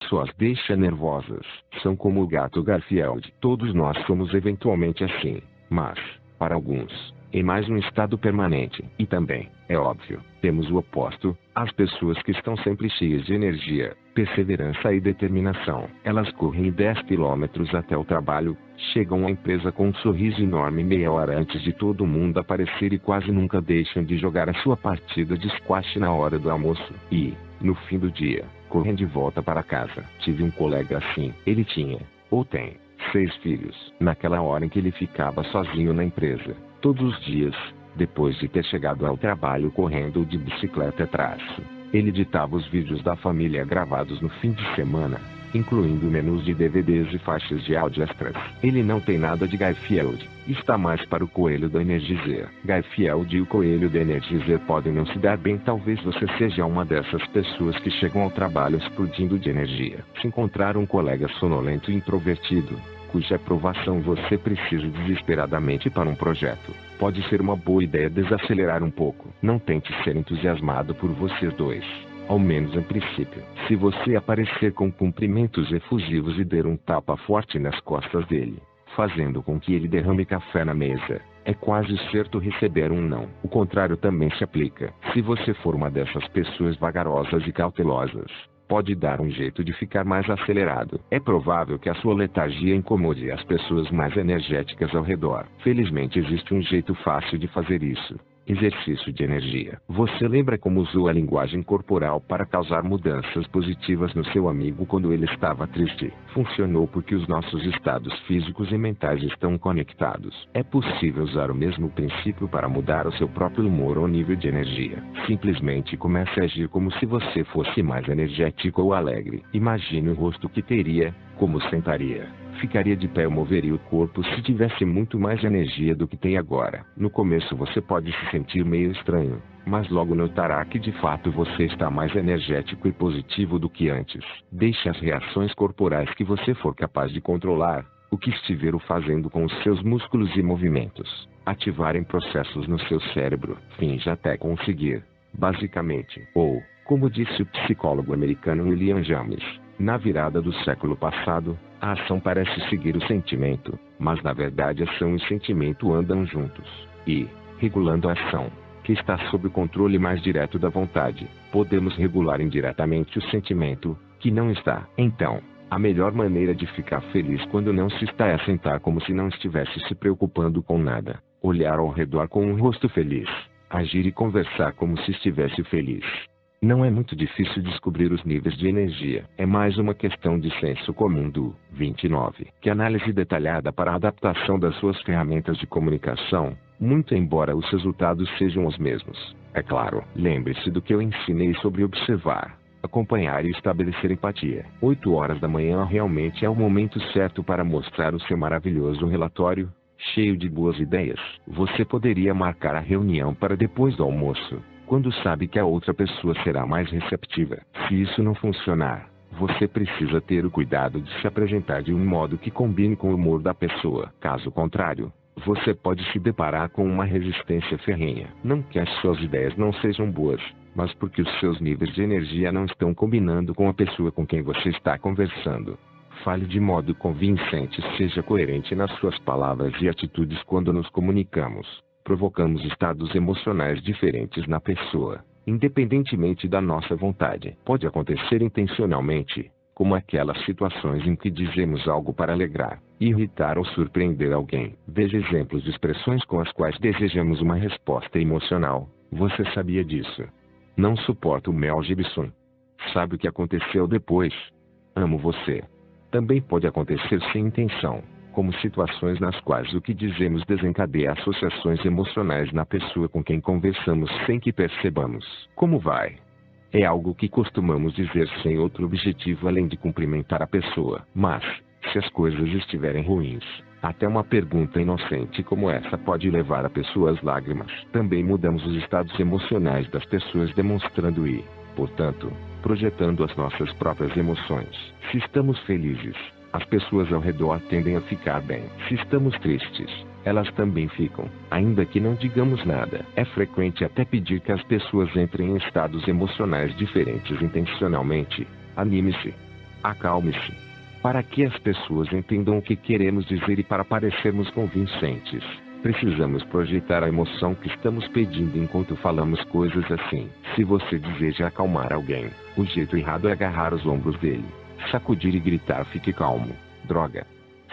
só as deixa nervosas. São como o gato Garfield. Todos nós somos eventualmente assim, mas, para alguns, em mais um estado permanente. E também, é óbvio, temos o oposto, as pessoas que estão sempre cheias de energia, perseverança e determinação. Elas correm 10 quilômetros até o trabalho, chegam à empresa com um sorriso enorme meia hora antes de todo mundo aparecer e quase nunca deixam de jogar a sua partida de squash na hora do almoço. E, no fim do dia, correm de volta para casa. Tive um colega assim. Ele tinha, ou tem, 6 filhos. Naquela hora em que ele ficava sozinho na empresa, todos os dias, depois de ter chegado ao trabalho correndo de bicicleta atrás, ele editava os vídeos da família gravados no fim de semana, incluindo menus de DVDs e faixas de áudio extras. Ele não tem nada de Garfield, está mais para o coelho da Energizer. Garfield e o coelho da Energizer podem não se dar bem. Talvez você seja uma dessas pessoas que chegam ao trabalho explodindo de energia. Se encontrar um colega sonolento e introvertido, cuja aprovação você precisa desesperadamente para um projeto, pode ser uma boa ideia desacelerar um pouco. Não tente ser entusiasmado por vocês dois, ao menos em princípio. Se você aparecer com cumprimentos efusivos e der um tapa forte nas costas dele, fazendo com que ele derrame café na mesa, é quase certo receber um não. O contrário também se aplica. Se você for uma dessas pessoas vagarosas e cautelosas, pode dar um jeito de ficar mais acelerado. É provável que a sua letargia incomode as pessoas mais energéticas ao redor. Felizmente existe um jeito fácil de fazer isso. Exercício de energia. Você lembra como usou a linguagem corporal para causar mudanças positivas no seu amigo quando ele estava triste? Funcionou porque os nossos estados físicos e mentais estão conectados. É possível usar o mesmo princípio para mudar o seu próprio humor ou nível de energia. Simplesmente comece a agir como se você fosse mais energético ou alegre. Imagine o rosto que teria, como sentaria, ficaria de pé ou moveria o corpo se tivesse muito mais energia do que tem agora. No começo você pode se sentir meio estranho, mas logo notará que de fato você está mais energético e positivo do que antes. Deixe as reações corporais que você for capaz de controlar, o que estiver fazendo com os seus músculos e movimentos, ativarem processos no seu cérebro, finja até conseguir. Basicamente, ou, como disse o psicólogo americano William James, na virada do século passado, a ação parece seguir o sentimento, mas na verdade ação e sentimento andam juntos. E, regulando a ação, que está sob o controle mais direto da vontade, podemos regular indiretamente o sentimento, que não está. Então, a melhor maneira de ficar feliz quando não se está é sentar como se não estivesse se preocupando com nada, olhar ao redor com um rosto feliz, agir e conversar como se estivesse feliz. Não é muito difícil descobrir os níveis de energia. É mais uma questão de senso comum do 29. Que análise detalhada para a adaptação das suas ferramentas de comunicação, muito embora os resultados sejam os mesmos. É claro, lembre-se do que eu ensinei sobre observar, acompanhar e estabelecer empatia. 8 horas da manhã realmente é o momento certo para mostrar o seu maravilhoso relatório, cheio de boas ideias. Você poderia marcar a reunião para depois do almoço, quando sabe que a outra pessoa será mais receptiva. Se isso não funcionar, você precisa ter o cuidado de se apresentar de um modo que combine com o humor da pessoa. Caso contrário, você pode se deparar com uma resistência ferrenha. Não que as suas ideias não sejam boas, mas porque os seus níveis de energia não estão combinando com a pessoa com quem você está conversando. Fale de modo convincente, seja coerente nas suas palavras e atitudes quando nos comunicamos. Provocamos estados emocionais diferentes na pessoa, independentemente da nossa vontade. Pode acontecer intencionalmente, como aquelas situações em que dizemos algo para alegrar, irritar ou surpreender alguém. Veja exemplos de expressões com as quais desejamos uma resposta emocional. Você sabia disso? Não suporto o Mel Gibson. Sabe o que aconteceu depois? Amo você. Também pode acontecer sem intenção, como situações nas quais o que dizemos desencadeia associações emocionais na pessoa com quem conversamos sem que percebamos. Como vai? É algo que costumamos dizer sem outro objetivo além de cumprimentar a pessoa. Mas, se as coisas estiverem ruins, até uma pergunta inocente como essa pode levar a pessoa às lágrimas. Também mudamos os estados emocionais das pessoas demonstrando e, portanto, projetando as nossas próprias emoções. Se estamos felizes, as pessoas ao redor tendem a ficar bem. Se estamos tristes, elas também ficam, ainda que não digamos nada. É frequente até pedir que as pessoas entrem em estados emocionais diferentes intencionalmente. Anime-se. Acalme-se. Para que as pessoas entendam o que queremos dizer e para parecermos convincentes, precisamos projetar a emoção que estamos pedindo enquanto falamos coisas assim. Se você deseja acalmar alguém, o jeito errado é agarrar os ombros dele, sacudir e gritar: fique calmo, droga.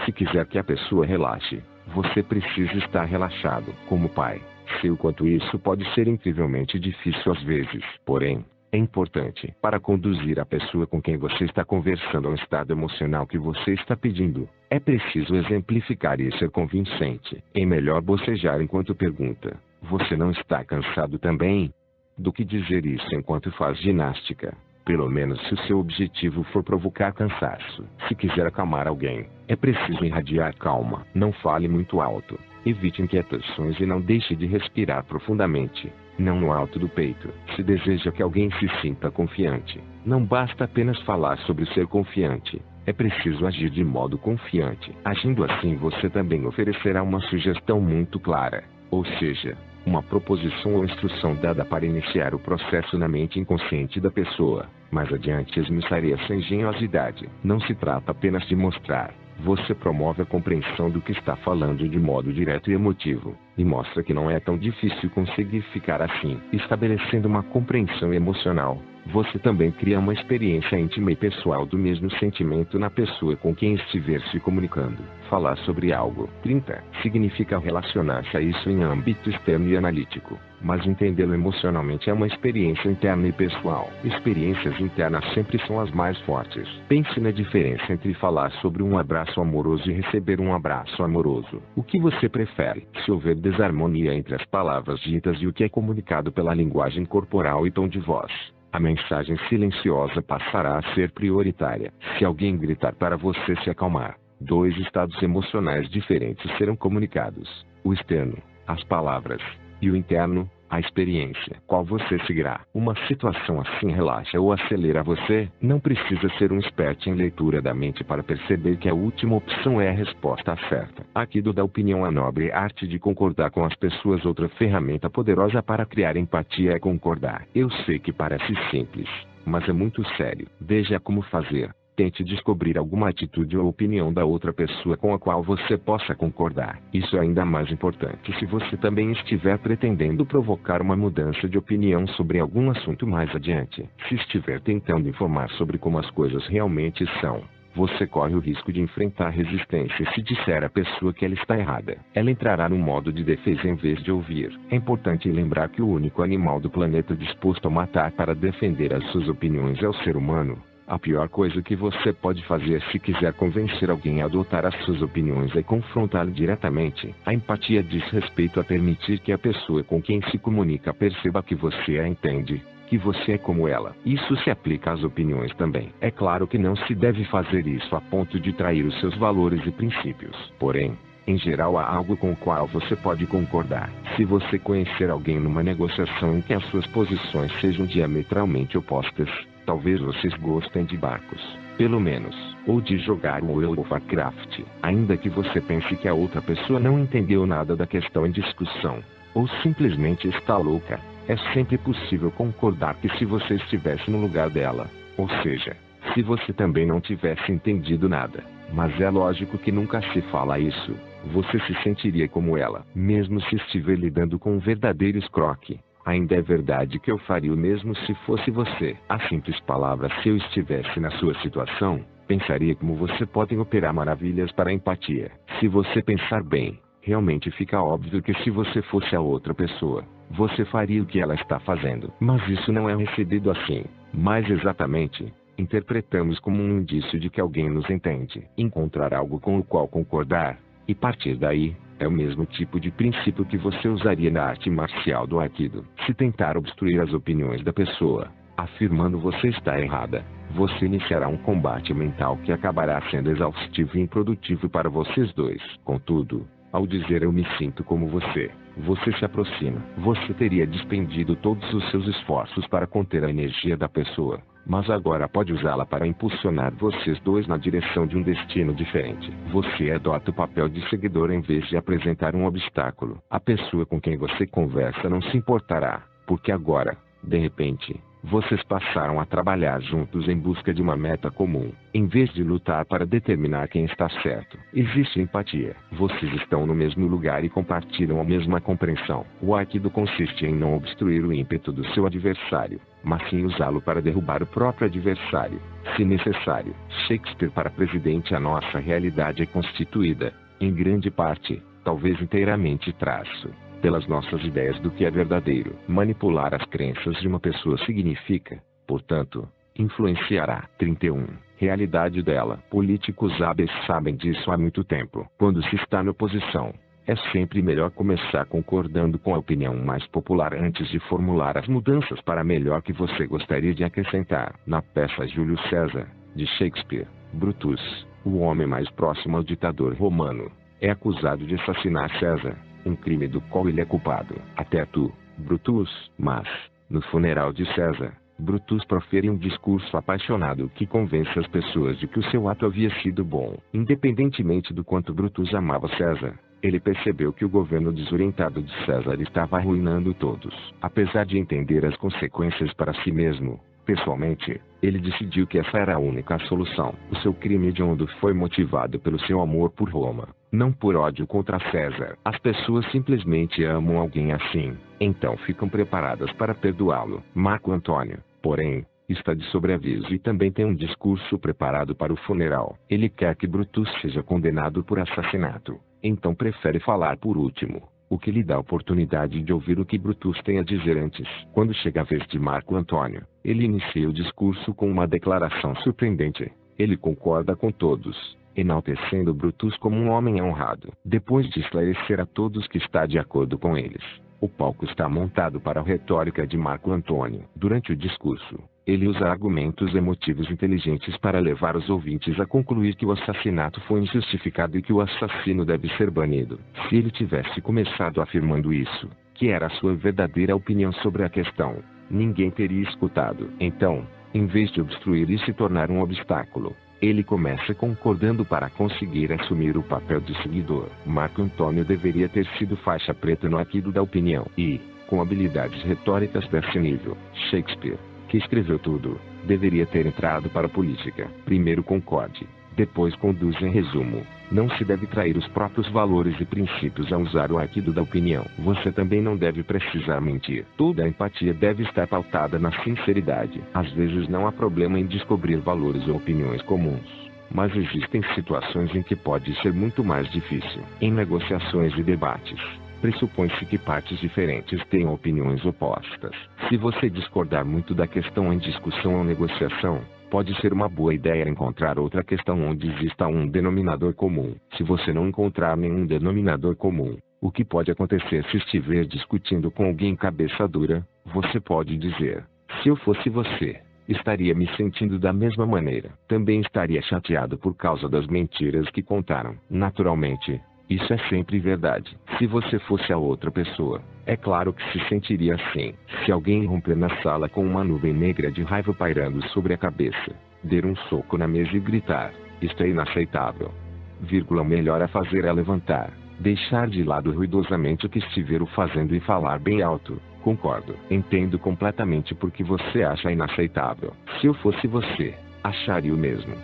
Se quiser que a pessoa relaxe, você precisa estar relaxado. Como pai, sei o quanto isso pode ser incrivelmente difícil às vezes. Porém, é importante para conduzir a pessoa com quem você está conversando ao estado emocional que você está pedindo. É preciso exemplificar e ser convincente. É melhor bocejar enquanto pergunta: você não está cansado também? Do que dizer isso enquanto faz ginástica. Pelo menos se o seu objetivo for provocar cansaço. Se quiser acalmar alguém, é preciso irradiar calma. Não fale muito alto. Evite inquietações e não deixe de respirar profundamente. Não no alto do peito. Se deseja que alguém se sinta confiante, não basta apenas falar sobre ser confiante. É preciso agir de modo confiante. Agindo assim, você também oferecerá uma sugestão muito clara, ou seja, uma proposição ou instrução dada para iniciar o processo na mente inconsciente da pessoa. Mais adiante esmiuçarei essa engenhosidade. Não se trata apenas de mostrar. Você promove a compreensão do que está falando de modo direto e emotivo, e mostra que não é tão difícil conseguir ficar assim. Estabelecendo uma compreensão emocional, você também cria uma experiência íntima e pessoal do mesmo sentimento na pessoa com quem estiver se comunicando. Falar sobre algo. 30. Significa relacionar-se a isso em âmbito externo e analítico, mas entendê-lo emocionalmente é uma experiência interna e pessoal. Experiências internas sempre são as mais fortes. Pense na diferença entre falar sobre um abraço amoroso e receber um abraço amoroso. O que você prefere? Se houver desarmonia entre as palavras ditas e o que é comunicado pela linguagem corporal e tom de voz, a mensagem silenciosa passará a ser prioritária. Se alguém gritar para você se acalmar, dois estados emocionais diferentes serão comunicados: o externo, as palavras, e o interno, a experiência. Qual você seguirá? Uma situação assim relaxa ou acelera você? Não precisa ser um expert em leitura da mente para perceber que a última opção é a resposta certa. Aikido dá opinião à nobre arte de concordar com as pessoas. Outra ferramenta poderosa para criar empatia é concordar. Eu sei que parece simples, mas é muito sério. Veja como fazer. Tente descobrir alguma atitude ou opinião da outra pessoa com a qual você possa concordar. Isso é ainda mais importante se você também estiver pretendendo provocar uma mudança de opinião sobre algum assunto mais adiante. Se estiver tentando informar sobre como as coisas realmente são, você corre o risco de enfrentar resistência se disser à pessoa que ela está errada. Ela entrará no modo de defesa em vez de ouvir. É importante lembrar que o único animal do planeta disposto a matar para defender as suas opiniões é o ser humano. A pior coisa que você pode fazer se quiser convencer alguém a adotar as suas opiniões é confrontá-lo diretamente. A empatia diz respeito a permitir que a pessoa com quem se comunica perceba que você a entende, que você é como ela. Isso se aplica às opiniões também. É claro que não se deve fazer isso a ponto de trair os seus valores e princípios. Porém, em geral, há algo com o qual você pode concordar. Se você conhecer alguém numa negociação em que as suas posições sejam diametralmente opostas, talvez vocês gostem de barcos, pelo menos, ou de jogar World of Warcraft. Ainda que você pense que a outra pessoa não entendeu nada da questão em discussão, ou simplesmente está louca, é sempre possível concordar que se você estivesse no lugar dela, ou seja, se você também não tivesse entendido nada. Mas é lógico que nunca se fala isso. Você se sentiria como ela, mesmo se estiver lidando com um verdadeiro escroque. Ainda é verdade que eu faria o mesmo se fosse você. A simples palavra "se eu estivesse na sua situação", pensaria como você pode operar maravilhas para a empatia. Se você pensar bem, realmente fica óbvio que se você fosse a outra pessoa, você faria o que ela está fazendo. Mas isso não é recebido assim. Mais exatamente, interpretamos como um indício de que alguém nos entende. Encontrar algo com o qual concordar, e partir daí, é o mesmo tipo de princípio que você usaria na arte marcial do Aikido. Se tentar obstruir as opiniões da pessoa, afirmando você está errada, você iniciará um combate mental que acabará sendo exaustivo e improdutivo para vocês dois. Contudo, ao dizer "eu me sinto como você", você se aproxima. Você teria despendido todos os seus esforços para conter a energia da pessoa, mas agora pode usá-la para impulsionar vocês dois na direção de um destino diferente. Você adota o papel de seguidor em vez de apresentar um obstáculo. A pessoa com quem você conversa não se importará, porque agora, de repente, Vocês passaram a trabalhar juntos em busca de uma meta comum, em vez de lutar para determinar quem está certo. Existe empatia. Vocês estão no mesmo lugar e compartilham a mesma compreensão. O Aikido consiste em não obstruir o ímpeto do seu adversário, mas sim usá-lo para derrubar o próprio adversário, se necessário. Shakespeare para presidente. A nossa realidade é constituída, em grande parte, talvez inteiramente, traço pelas nossas ideias do que é verdadeiro. Manipular as crenças de uma pessoa significa, portanto, influenciará. 31. Realidade dela. Políticos hábeis sabem disso há muito tempo. Quando se está na oposição, é sempre melhor começar concordando com a opinião mais popular antes de formular as mudanças para melhor que você gostaria de acrescentar. Na peça Júlio César, de Shakespeare, Brutus, o homem mais próximo ao ditador romano, é acusado de assassinar César, um crime do qual ele é culpado. Até tu, Brutus. Mas, no funeral de César, Brutus profere um discurso apaixonado que convence as pessoas de que o seu ato havia sido bom. Independentemente do quanto Brutus amava César, ele percebeu que o governo desorientado de César estava arruinando todos. Apesar de entender as consequências para si mesmo, pessoalmente, ele decidiu que essa era a única solução. O seu crime hediondo foi motivado pelo seu amor por Roma, não por ódio contra César. As pessoas simplesmente amam alguém assim, então ficam preparadas para perdoá-lo. Marco Antônio, porém, está de sobreaviso e também tem um discurso preparado para o funeral. Ele quer que Brutus seja condenado por assassinato, então prefere falar por último, o que lhe dá a oportunidade de ouvir o que Brutus tem a dizer antes. Quando chega a vez de Marco Antônio, ele inicia o discurso com uma declaração surpreendente. Ele concorda com todos, enaltecendo Brutus como um homem honrado. Depois de esclarecer a todos que está de acordo com eles, o palco está montado para a retórica de Marco Antônio. Durante o discurso, ele usa argumentos emotivos inteligentes para levar os ouvintes a concluir que o assassinato foi injustificado e que o assassino deve ser banido. Se ele tivesse começado afirmando isso, que era a sua verdadeira opinião sobre a questão, ninguém teria escutado. Então, em vez de obstruir e se tornar um obstáculo, ele começa concordando para conseguir assumir o papel de seguidor. Marco Antônio deveria ter sido faixa preta no Aikido da opinião e, com habilidades retóricas desse nível, Shakespeare, que escreveu tudo, deveria ter entrado para a política. Primeiro concorde, depois conduz. Em resumo, não se deve trair os próprios valores e princípios ao usar o Aikido da opinião. Você também não deve precisar mentir. Toda a empatia deve estar pautada na sinceridade. Às vezes não há problema em descobrir valores ou opiniões comuns, mas existem situações em que pode ser muito mais difícil. Em negociações e debates, pressupõe-se que partes diferentes tenham opiniões opostas. Se você discordar muito da questão em discussão ou negociação, pode ser uma boa ideia encontrar outra questão onde exista um denominador comum. Se você não encontrar nenhum denominador comum, o que pode acontecer se estiver discutindo com alguém cabeça dura, você pode dizer: se eu fosse você, estaria me sentindo da mesma maneira. Também estaria chateado por causa das mentiras que contaram. Naturalmente, isso é sempre verdade. Se você fosse a outra pessoa, é claro que se sentiria assim. Se alguém irromper na sala com uma nuvem negra de raiva pairando sobre a cabeça, der um soco na mesa e gritar: isto é inaceitável. O melhor a fazer é levantar, deixar de lado ruidosamente o que estiver fazendo e falar bem alto: concordo. Entendo completamente porque você acha inaceitável. Se eu fosse você, acharia o mesmo.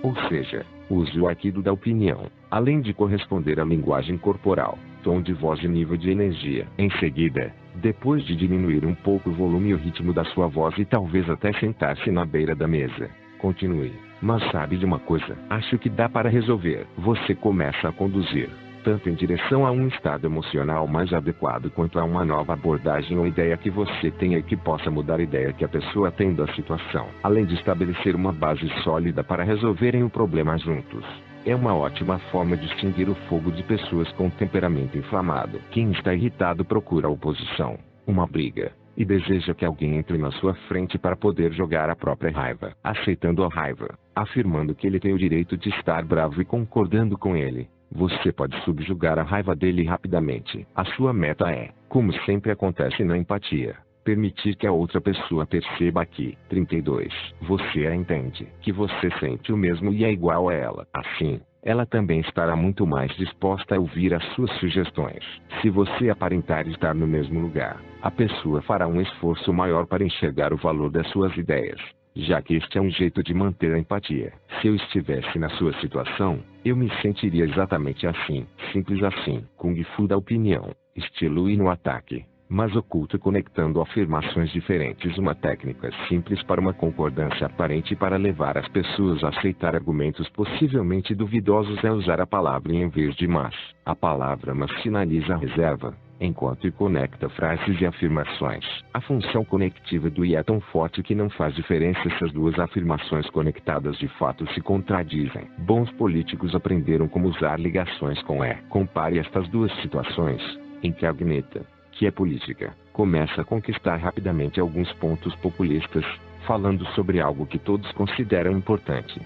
Ou seja, use o Aikido da opinião, além de corresponder à linguagem corporal, tom de voz e nível de energia. Em seguida, depois de diminuir um pouco o volume e o ritmo da sua voz e talvez até sentar-se na beira da mesa, continue: mas sabe de uma coisa? Acho que dá para resolver. Você começa a conduzir, tanto em direção a um estado emocional mais adequado quanto a uma nova abordagem ou ideia que você tenha e que possa mudar a ideia que a pessoa tem da situação, além de estabelecer uma base sólida para resolverem o problema juntos. É uma ótima forma de extinguir o fogo de pessoas com temperamento inflamado. Quem está irritado procura oposição, uma briga, e deseja que alguém entre na sua frente para poder jogar a própria raiva. Aceitando a raiva, afirmando que ele tem o direito de estar bravo e concordando com ele, você pode subjugar a raiva dele rapidamente. A sua meta é, como sempre acontece na empatia, Permitir que a outra pessoa perceba que, 32, você a entende, que você sente o mesmo e é igual a ela. Assim, ela também estará muito mais disposta a ouvir as suas sugestões. Se você aparentar estar no mesmo lugar, a pessoa fará um esforço maior para enxergar o valor das suas ideias, já que este é um jeito de manter a empatia. Se eu estivesse na sua situação, eu me sentiria exatamente assim, simples assim. Kung Fu da opinião, estilo e no ataque, mas oculto conectando afirmações diferentes. Uma técnica simples para uma concordância aparente para levar as pessoas a aceitar argumentos possivelmente duvidosos é usar a palavra em vez de mas. A palavra mas sinaliza a reserva, enquanto conecta frases e afirmações. A função conectiva do I é tão forte que não faz diferença se as duas afirmações conectadas de fato se contradizem. Bons políticos aprenderam como usar ligações com E. Compare estas duas situações, em que a Agneta, que é política, começa a conquistar rapidamente alguns pontos populistas, falando sobre algo que todos consideram importante.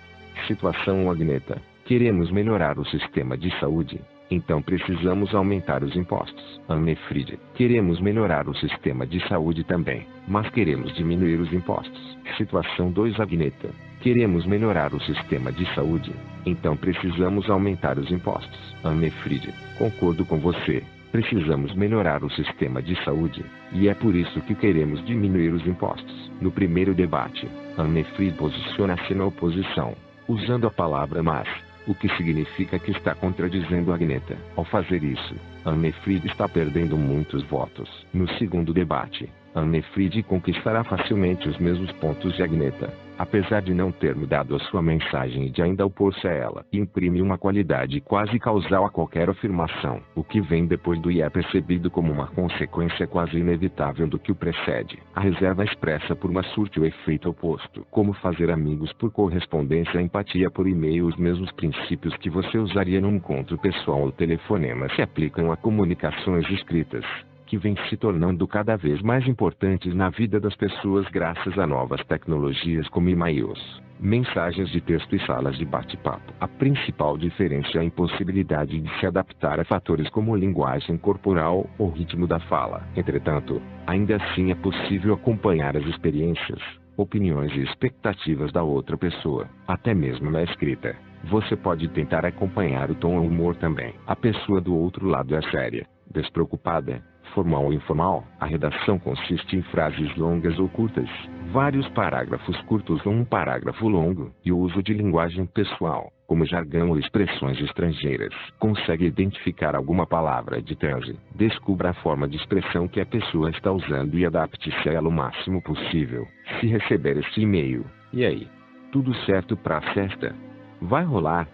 Situação: Agneta: queremos melhorar o sistema de saúde, então precisamos aumentar os impostos. Anne-Fried: queremos melhorar o sistema de saúde também, mas queremos diminuir os impostos. Situação 2: Agneta: queremos melhorar o sistema de saúde, então precisamos aumentar os impostos. Anne-Fried: concordo com você. Precisamos melhorar o sistema de saúde, e é por isso que queremos diminuir os impostos. No primeiro debate, Anne-Fried posiciona-se na oposição, usando a palavra mas, o que significa que está contradizendo Agneta. Ao fazer isso, Anne-Fried está perdendo muitos votos. No segundo debate, Anne-Fried conquistará facilmente os mesmos pontos de Agneta, apesar de não ter mudado a sua mensagem e de ainda opor-se a ela. Imprime uma qualidade quase causal a qualquer afirmação. O que vem depois do I é percebido como uma consequência quase inevitável do que o precede. A reserva expressa por uma surte o efeito oposto. Como fazer amigos por correspondência, empatia por e-mail. Os mesmos princípios que você usaria num encontro pessoal ou telefonema se aplicam a comunicações escritas, que vêm se tornando cada vez mais importantes na vida das pessoas graças a novas tecnologias como e-mails, mensagens de texto e salas de bate-papo. A principal diferença é a impossibilidade de se adaptar a fatores como linguagem corporal ou ritmo da fala. Entretanto, ainda assim é possível acompanhar as experiências, opiniões e expectativas da outra pessoa, até mesmo na escrita. Você pode tentar acompanhar o tom ou humor também. A pessoa do outro lado é séria, despreocupada, formal ou informal. A redação consiste em frases longas ou curtas, vários parágrafos curtos ou um parágrafo longo, e o uso de linguagem pessoal, como jargão ou expressões estrangeiras. Consegue identificar alguma palavra de transe? Descubra a forma de expressão que a pessoa está usando e adapte-se a ela o máximo possível. Se receber este e-mail, e aí? Tudo certo pra festa? Vai rolar,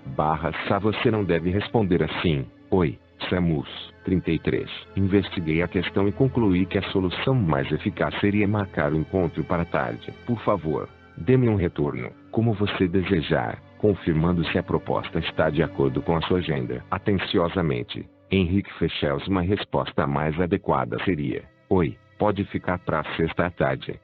/sa você não deve responder assim: oi, Samus, 33. Investiguei a questão e concluí que a solução mais eficaz seria marcar o encontro para tarde. Por favor, dê-me um retorno, como você desejar, confirmando se a proposta está de acordo com a sua agenda. Atenciosamente, Henrique Fechels. Uma resposta mais adequada seria: oi, pode ficar para sexta à tarde.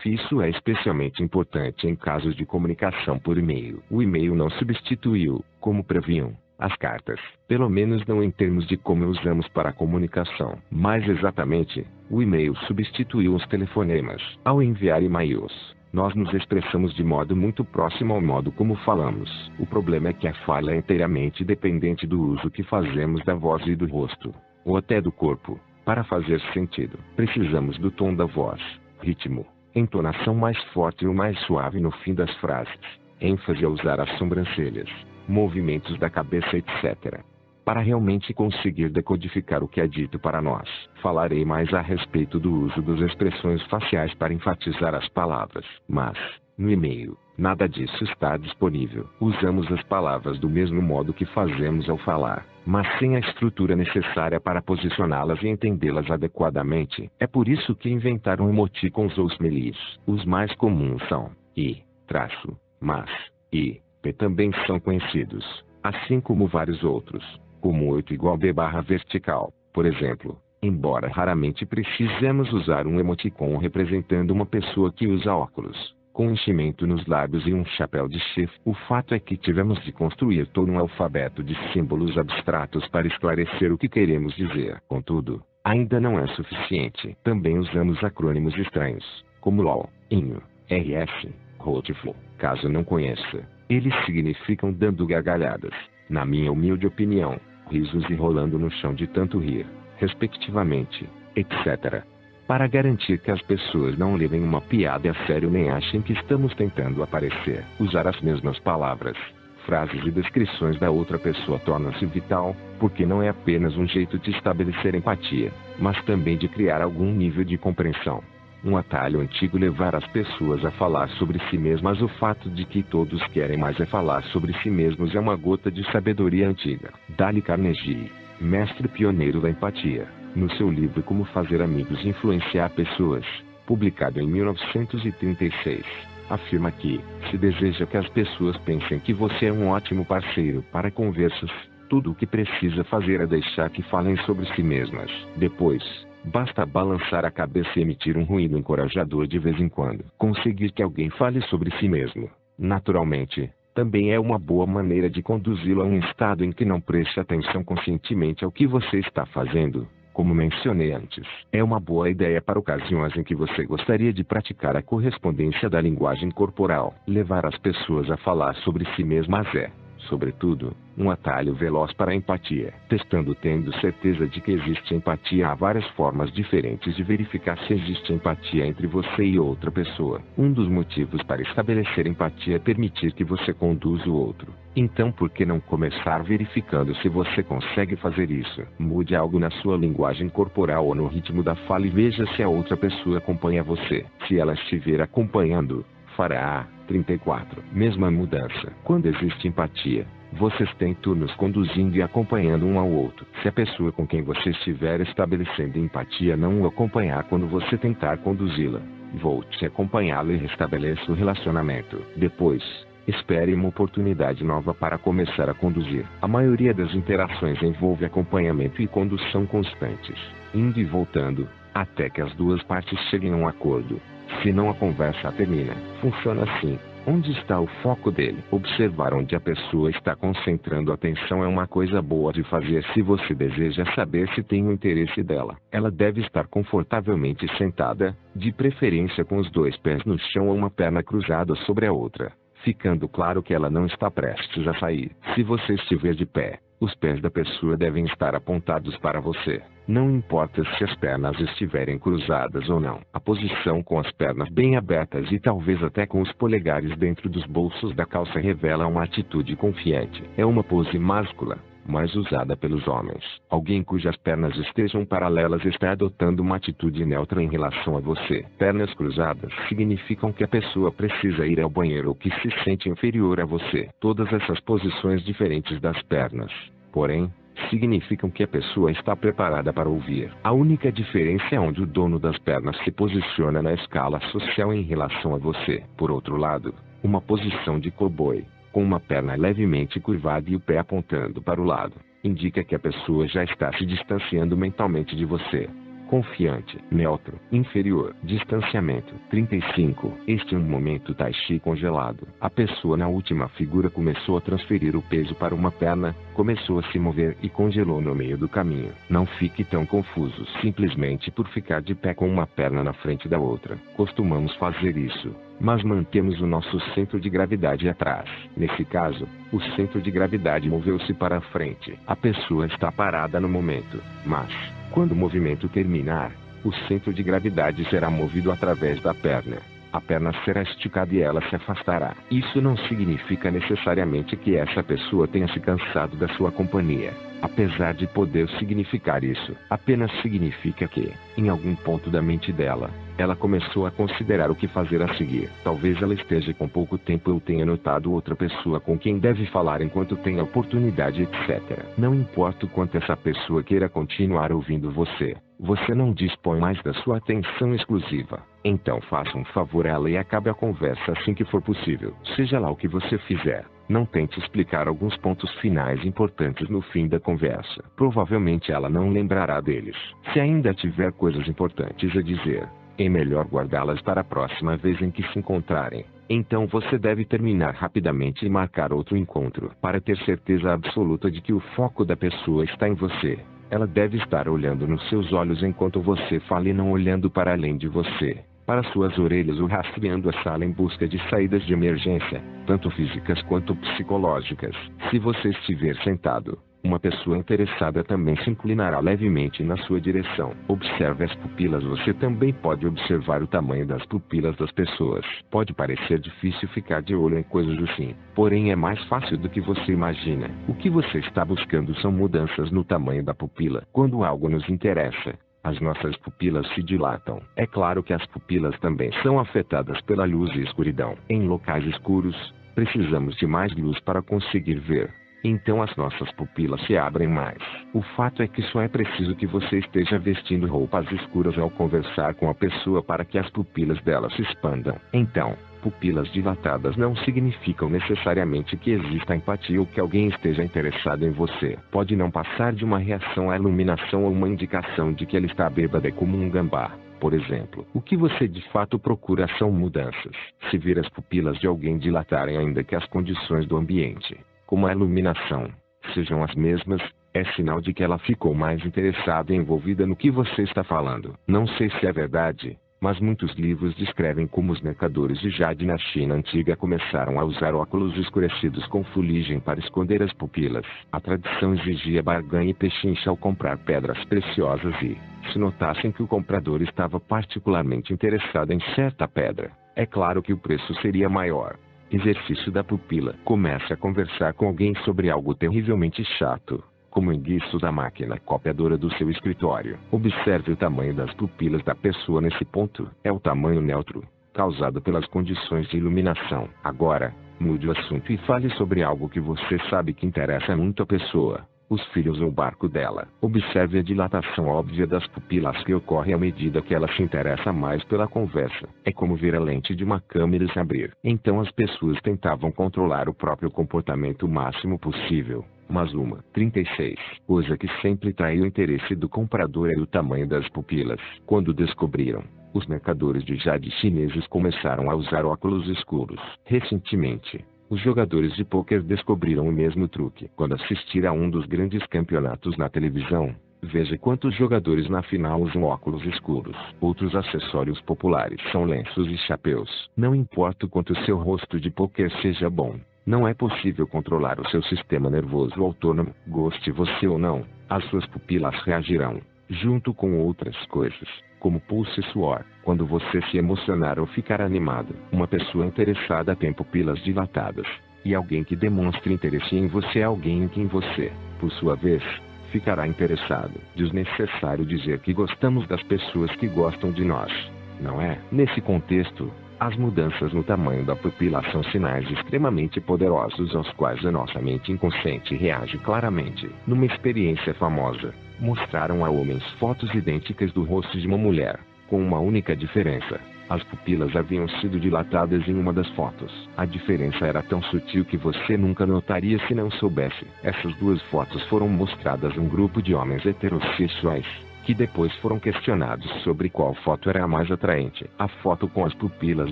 Isso é especialmente importante em casos de comunicação por e-mail. O e-mail não substituiu, como previam, as cartas, pelo menos não em termos de como usamos para a comunicação. Mais exatamente, o e-mail substituiu os telefonemas. Ao enviar e-mails, nós nos expressamos de modo muito próximo ao modo como falamos. O problema é que a fala é inteiramente dependente do uso que fazemos da voz e do rosto, ou até do corpo, para fazer sentido. Precisamos do tom da voz, ritmo, entonação mais forte ou mais suave no fim das frases, ênfase a usar as sobrancelhas, movimentos da cabeça, etc. Para realmente conseguir decodificar o que é dito para nós, falarei mais a respeito do uso das expressões faciais para enfatizar as palavras. Mas, no e-mail, nada disso está disponível. Usamos as palavras do mesmo modo que fazemos ao falar, mas sem a estrutura necessária para posicioná-las e entendê-las adequadamente. É por isso que inventaram emoticons ou smileys. Os mais comuns são i, traço, mas, e, p também são conhecidos, assim como vários outros, como 8 igual b/vertical, por exemplo. Embora raramente precisemos usar um emoticon representando uma pessoa que usa óculos, com enchimento nos lábios e um chapéu de chefe, o fato é que tivemos de construir todo um alfabeto de símbolos abstratos para esclarecer o que queremos dizer. Contudo, ainda não é suficiente. Também usamos acrônimos estranhos, como LOL, INHO, RS, Hotflow. Caso não conheça, eles significam dando gargalhadas, na minha humilde opinião, risos e rolando no chão de tanto rir, respectivamente, etc. Para garantir que as pessoas não levem uma piada a sério nem achem que estamos tentando aparecer, usar as mesmas palavras, frases e descrições da outra pessoa torna-se vital, porque não é apenas um jeito de estabelecer empatia, mas também de criar algum nível de compreensão. Um atalho antigo levar as pessoas a falar sobre si mesmas. O fato de que todos querem mais é falar sobre si mesmos é uma gota de sabedoria antiga. Dale Carnegie, mestre pioneiro da empatia, no seu livro Como Fazer Amigos e Influenciar Pessoas, publicado em 1936, afirma que, se deseja que as pessoas pensem que você é um ótimo parceiro para conversas, tudo o que precisa fazer é deixar que falem sobre si mesmas. Depois, basta balançar a cabeça e emitir um ruído encorajador de vez em quando. Conseguir que alguém fale sobre si mesmo, naturalmente, também é uma boa maneira de conduzi-lo a um estado em que não preste atenção conscientemente ao que você está fazendo. Como mencionei antes, é uma boa ideia para ocasiões em que você gostaria de praticar a correspondência da linguagem corporal. Levar as pessoas a falar sobre si mesmas é, sobretudo, um atalho veloz para a empatia. Testando, tendo certeza de que existe empatia, há várias formas diferentes de verificar se existe empatia entre você e outra pessoa. Um dos motivos para estabelecer empatia é permitir que você conduza o outro. Então, por que não começar verificando se você consegue fazer isso? Mude algo na sua linguagem corporal ou no ritmo da fala e veja se a outra pessoa acompanha você. Se ela estiver acompanhando, fará 34. Mesma mudança. Quando existe empatia, vocês têm turnos conduzindo e acompanhando um ao outro. Se a pessoa com quem você estiver estabelecendo empatia não o acompanhar quando você tentar conduzi-la, volte a acompanhá-la e restabeleça o relacionamento. Depois, espere uma oportunidade nova para começar a conduzir. A maioria das interações envolve acompanhamento e condução constantes, indo e voltando, até que as duas partes cheguem a um acordo. Senão a conversa termina. Funciona assim. Onde está o foco dele? Observar onde a pessoa está concentrando a atenção é uma coisa boa de fazer se você deseja saber se tem o interesse dela. Ela deve estar confortavelmente sentada, de preferência com os dois pés no chão ou uma perna cruzada sobre a outra, ficando claro que ela não está prestes a sair. Se você estiver de pé, os pés da pessoa devem estar apontados para você. Não importa se as pernas estiverem cruzadas ou não. A posição com as pernas bem abertas e talvez até com os polegares dentro dos bolsos da calça revela uma atitude confiante. É uma pose máscula, mais usada pelos homens. Alguém cujas pernas estejam paralelas está adotando uma atitude neutra em relação a você. Pernas cruzadas significam que a pessoa precisa ir ao banheiro ou que se sente inferior a você. Todas essas posições diferentes das pernas, porém, significam que a pessoa está preparada para ouvir. A única diferença é onde o dono das pernas se posiciona na escala social em relação a você. Por outro lado, uma posição de cowboy, com uma perna levemente curvada e o pé apontando para o lado, indica que a pessoa já está se distanciando mentalmente de você. Confiante, neutro, inferior, distanciamento. 35. Este é um momento Tai Chi congelado. A pessoa na última figura começou a transferir o peso para uma perna, começou a se mover e congelou no meio do caminho. Não fique tão confuso simplesmente por ficar de pé com uma perna na frente da outra. Costumamos fazer isso, mas mantemos o nosso centro de gravidade atrás. Nesse caso, o centro de gravidade moveu-se para a frente. A pessoa está parada no momento, mas, quando o movimento terminar, o centro de gravidade será movido através da perna. A perna será esticada e ela se afastará. Isso não significa necessariamente que essa pessoa tenha se cansado da sua companhia. Apesar de poder significar isso, apenas significa que, em algum ponto da mente dela, ela começou a considerar o que fazer a seguir. Talvez ela esteja com pouco tempo ou tenha notado outra pessoa com quem deve falar enquanto tem a oportunidade, etc. Não importa o quanto essa pessoa queira continuar ouvindo você, você não dispõe mais da sua atenção exclusiva. Então faça um favor a ela e acabe a conversa assim que for possível. Seja lá o que você fizer, não tente explicar alguns pontos finais importantes no fim da conversa. Provavelmente ela não lembrará deles. Se ainda tiver coisas importantes a dizer, é melhor guardá-las para a próxima vez em que se encontrarem. Então você deve terminar rapidamente e marcar outro encontro para ter certeza absoluta de que o foco da pessoa está em você. Ela deve estar olhando nos seus olhos enquanto você fala e não olhando para além de você, para suas orelhas ou rastreando a sala em busca de saídas de emergência, tanto físicas quanto psicológicas. Se você estiver sentado, uma pessoa interessada também se inclinará levemente na sua direção. Observe as pupilas. Você também pode observar o tamanho das pupilas das pessoas. Pode parecer difícil ficar de olho em coisas assim, porém é mais fácil do que você imagina. O que você está buscando são mudanças no tamanho da pupila. Quando algo nos interessa, as nossas pupilas se dilatam. É claro que as pupilas também são afetadas pela luz e escuridão. Em locais escuros, precisamos de mais luz para conseguir ver. Então as nossas pupilas se abrem mais. O fato é que só é preciso que você esteja vestindo roupas escuras ao conversar com a pessoa para que as pupilas dela se expandam. Então, pupilas dilatadas não significam necessariamente que exista empatia ou que alguém esteja interessado em você. Pode não passar de uma reação à iluminação ou uma indicação de que ela está bêbada como um gambá. Por exemplo, o que você de fato procura são mudanças. Se vir as pupilas de alguém dilatarem ainda que as condições do ambiente, como a iluminação, sejam as mesmas, é sinal de que ela ficou mais interessada e envolvida no que você está falando. Não sei se é verdade, mas muitos livros descrevem como os mercadores de jade na China antiga começaram a usar óculos escurecidos com fuligem para esconder as pupilas. A tradição exigia barganha e pechincha ao comprar pedras preciosas e, se notassem que o comprador estava particularmente interessado em certa pedra, é claro que o preço seria maior. Exercício da pupila. Comece a conversar com alguém sobre algo terrivelmente chato, como o enguiço da máquina copiadora do seu escritório. Observe o tamanho das pupilas da pessoa nesse ponto. É o tamanho neutro, causado pelas condições de iluminação. Agora, mude o assunto e fale sobre algo que você sabe que interessa muito a pessoa. Os filhos ou o barco dela. Observe a dilatação óbvia das pupilas que ocorre à medida que ela se interessa mais pela conversa. É como ver a lente de uma câmera se abrir. Então as pessoas tentavam controlar o próprio comportamento o máximo possível. Mas 36. Coisa que sempre traiu o interesse do comprador é o tamanho das pupilas. Quando descobriram, os mercadores de jade chineses começaram a usar óculos escuros. Recentemente, os jogadores de pôquer descobriram o mesmo truque. Quando assistir a um dos grandes campeonatos na televisão, veja quantos jogadores na final usam óculos escuros. Outros acessórios populares são lenços e chapéus. Não importa o quanto seu rosto de pôquer seja bom, não é possível controlar o seu sistema nervoso autônomo. Goste você ou não, as suas pupilas reagirão, junto com outras coisas, como pulso e suor, quando você se emocionar ou ficar animado. Uma pessoa interessada tem pupilas dilatadas, e alguém que demonstre interesse em você é alguém em quem você, por sua vez, ficará interessado. Desnecessário dizer que gostamos das pessoas que gostam de nós, não é? Nesse contexto, as mudanças no tamanho da pupila são sinais extremamente poderosos aos quais a nossa mente inconsciente reage claramente. Numa experiência famosa, mostraram a homens fotos idênticas do rosto de uma mulher, com uma única diferença: as pupilas haviam sido dilatadas em uma das fotos. A diferença era tão sutil que você nunca notaria se não soubesse. Essas duas fotos foram mostradas a um grupo de homens heterossexuais, que depois foram questionados sobre qual foto era a mais atraente. A foto com as pupilas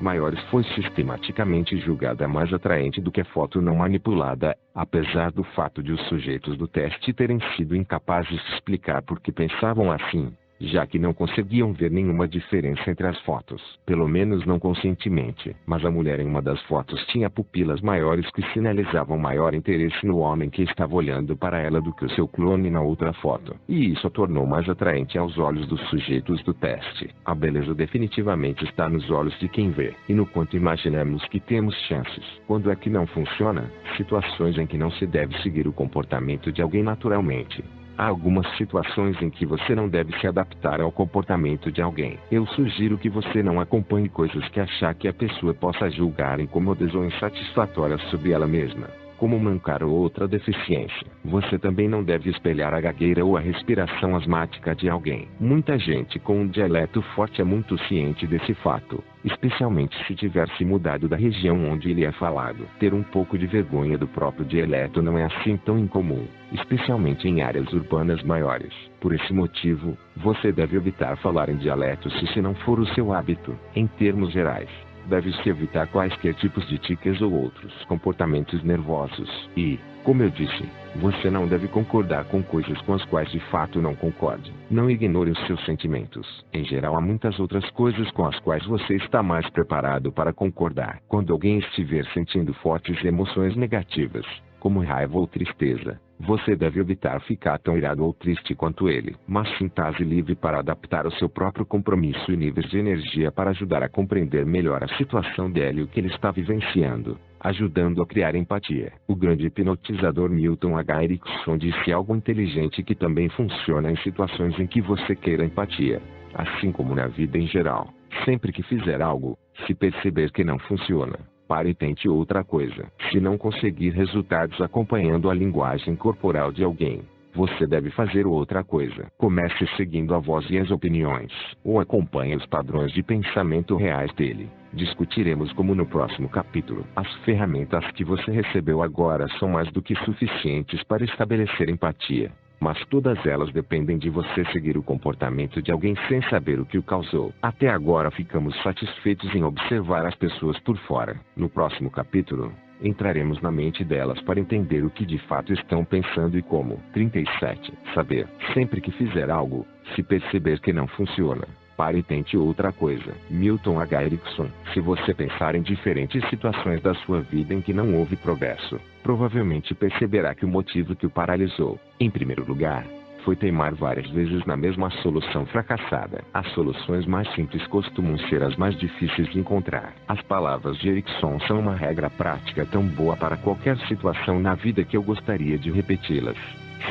maiores foi sistematicamente julgada mais atraente do que a foto não manipulada, apesar do fato de os sujeitos do teste terem sido incapazes de explicar por que pensavam assim, já que não conseguiam ver nenhuma diferença entre as fotos, pelo menos não conscientemente. Mas a mulher em uma das fotos tinha pupilas maiores que sinalizavam maior interesse no homem que estava olhando para ela do que o seu clone na outra foto. E isso a tornou mais atraente aos olhos dos sujeitos do teste. A beleza definitivamente está nos olhos de quem vê, e no quanto imaginamos que temos chances. Quando é que não funciona? Situações em que não se deve seguir o comportamento de alguém naturalmente. Há algumas situações em que você não deve se adaptar ao comportamento de alguém. Eu sugiro que você não acompanhe coisas que achar que a pessoa possa julgar incômodas ou insatisfatórias sobre ela mesma, como mancar ou outra deficiência. Você também não deve espelhar a gagueira ou a respiração asmática de alguém. Muita gente com um dialeto forte é muito ciente desse fato, especialmente se tiver se mudado da região onde ele é falado. Ter um pouco de vergonha do próprio dialeto não é assim tão incomum, especialmente em áreas urbanas maiores. Por esse motivo, você deve evitar falar em dialeto se esse não for o seu hábito. Em termos gerais, Deve-se evitar quaisquer tipos de tiques ou outros comportamentos nervosos. E, como eu disse, você não deve concordar com coisas com as quais de fato não concorde. Não ignore os seus sentimentos. Em geral, há muitas outras coisas com as quais você está mais preparado para concordar. Quando alguém estiver sentindo fortes emoções negativas, como raiva ou tristeza, você deve evitar ficar tão irado ou triste quanto ele, mas sinta-se livre para adaptar o seu próprio compromisso e níveis de energia para ajudar a compreender melhor a situação dele e o que ele está vivenciando, ajudando a criar empatia. O grande hipnotizador Milton H. Erickson disse algo inteligente que também funciona em situações em que você queira empatia, assim como na vida em geral. Sempre que fizer algo, se perceber que não funciona, pare e tente outra coisa. Se não conseguir resultados acompanhando a linguagem corporal de alguém, você deve fazer outra coisa. Comece seguindo a voz e as opiniões, ou acompanhe os padrões de pensamento reais dele. Discutiremos como no próximo capítulo. As ferramentas que você recebeu agora são mais do que suficientes para estabelecer empatia. Mas todas elas dependem de você seguir o comportamento de alguém sem saber o que o causou. Até agora ficamos satisfeitos em observar as pessoas por fora. No próximo capítulo, entraremos na mente delas para entender o que de fato estão pensando e como. 37. Saber. Sempre que fizer algo, se perceber que não funciona, pare e tente outra coisa. Milton H. Erickson. Se você pensar em diferentes situações da sua vida em que não houve progresso, provavelmente perceberá que o motivo que o paralisou, em primeiro lugar, foi teimar várias vezes na mesma solução fracassada. As soluções mais simples costumam ser as mais difíceis de encontrar. As palavras de Erickson são uma regra prática tão boa para qualquer situação na vida que eu gostaria de repeti-las.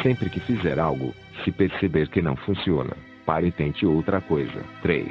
Sempre que fizer algo, se perceber que não funciona, pare e tente outra coisa. 3.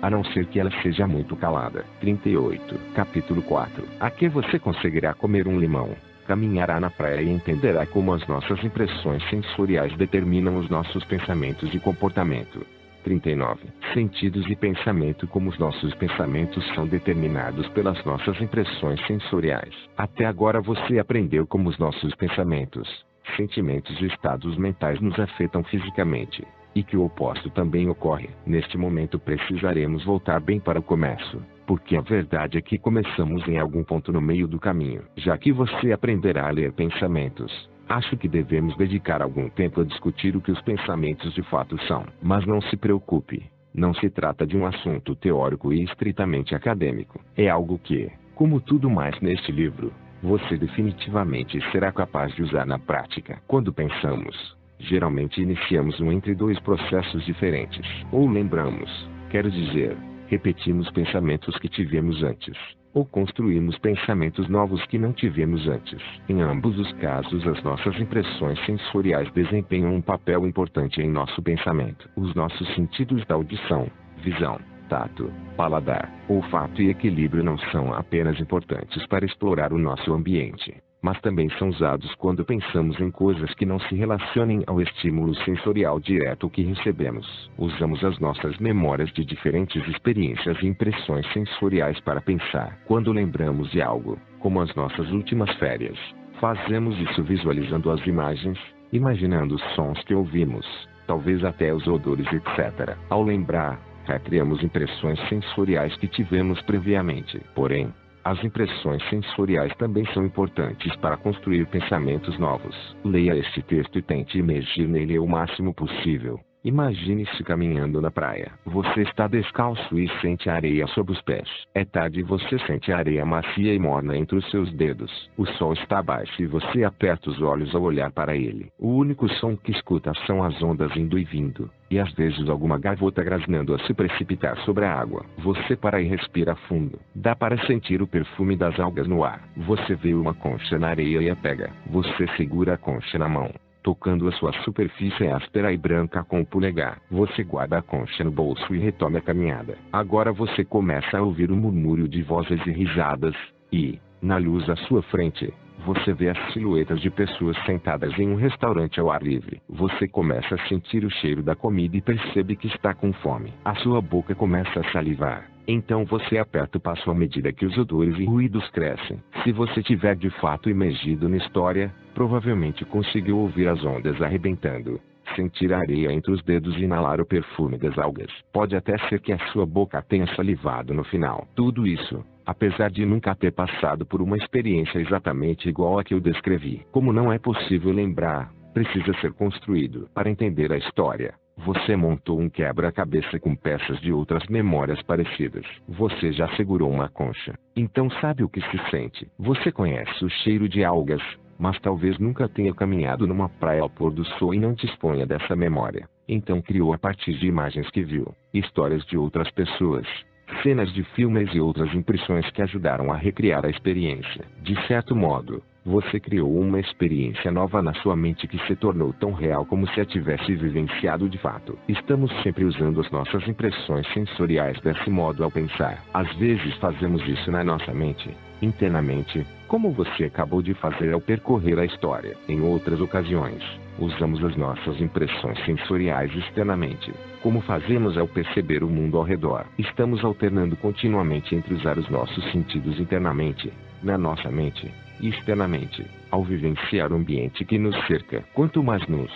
A não ser que ela seja muito calada. 38. Capítulo 4. Aqui você conseguirá comer um limão, caminhará na praia e entenderá como as nossas impressões sensoriais determinam os nossos pensamentos e comportamento. 39. Sentidos e pensamento. Como os nossos pensamentos são determinados pelas nossas impressões sensoriais. Até agora você aprendeu como os nossos pensamentos, sentimentos e estados mentais nos afetam fisicamente, e que o oposto também ocorre. Neste momento precisaremos voltar bem para o começo, porque a verdade é que começamos em algum ponto no meio do caminho. Já que você aprenderá a ler pensamentos, acho que devemos dedicar algum tempo a discutir o que os pensamentos de fato são. Mas não se preocupe, não se trata de um assunto teórico e estritamente acadêmico. É algo que, como tudo mais neste livro, você definitivamente será capaz de usar na prática. Quando pensamos, geralmente iniciamos um entre dois processos diferentes. Ou lembramos, quero dizer, repetimos pensamentos que tivemos antes, ou construímos pensamentos novos que não tivemos antes. Em ambos os casos, as nossas impressões sensoriais desempenham um papel importante em nosso pensamento. Os nossos sentidos da audição, visão, tato, paladar, olfato e equilíbrio não são apenas importantes para explorar o nosso ambiente, mas também são usados quando pensamos em coisas que não se relacionem ao estímulo sensorial direto que recebemos. Usamos as nossas memórias de diferentes experiências e impressões sensoriais para pensar. Quando lembramos de algo, como as nossas últimas férias, fazemos isso visualizando as imagens, imaginando os sons que ouvimos, talvez até os odores, etc. Ao lembrar, recriamos impressões sensoriais que tivemos previamente. Porém, as impressões sensoriais também são importantes para construir pensamentos novos. Leia este texto e tente imergir nele o máximo possível. Imagine-se caminhando na praia. Você está descalço e sente a areia sob os pés. É tarde e você sente a areia macia e morna entre os seus dedos. O sol está baixo e você aperta os olhos ao olhar para ele. O único som que escuta são as ondas indo e vindo, e às vezes alguma gaivota grasnando a se precipitar sobre a água. Você para e respira fundo. Dá para sentir o perfume das algas no ar. Você vê uma concha na areia e a pega. Você segura a concha na mão, tocando a sua superfície áspera e branca com o polegar. Você guarda a concha no bolso e retoma a caminhada. Agora você começa a ouvir o murmúrio de vozes e risadas, e, na luz à sua frente, você vê as silhuetas de pessoas sentadas em um restaurante ao ar livre. Você começa a sentir o cheiro da comida e percebe que está com fome. A sua boca começa a salivar. Então você aperta o passo à medida que os odores e ruídos crescem. Se você tiver de fato imergido na história, provavelmente conseguiu ouvir as ondas arrebentando, sentir a areia entre os dedos e inalar o perfume das algas. Pode até ser que a sua boca tenha salivado no final. Tudo isso, apesar de nunca ter passado por uma experiência exatamente igual à que eu descrevi. Como não é possível lembrar, precisa ser construído. Para entender a história, você montou um quebra-cabeça com peças de outras memórias parecidas. Você já segurou uma concha, então sabe o que se sente. Você conhece o cheiro de algas, mas talvez nunca tenha caminhado numa praia ao pôr do sol e não disponha dessa memória. Então criou a partir de imagens que viu, histórias de outras pessoas, cenas de filmes e outras impressões que ajudaram a recriar a experiência. De certo modo, você criou uma experiência nova na sua mente que se tornou tão real como se a tivesse vivenciado de fato. Estamos sempre usando as nossas impressões sensoriais desse modo ao pensar. Às vezes fazemos isso na nossa mente, internamente, como você acabou de fazer ao percorrer a história. Em outras ocasiões, usamos as nossas impressões sensoriais externamente, como fazemos ao perceber o mundo ao redor. Estamos alternando continuamente entre usar os nossos sentidos internamente, na nossa mente, e externamente, ao vivenciar o ambiente que nos cerca. Quanto mais nos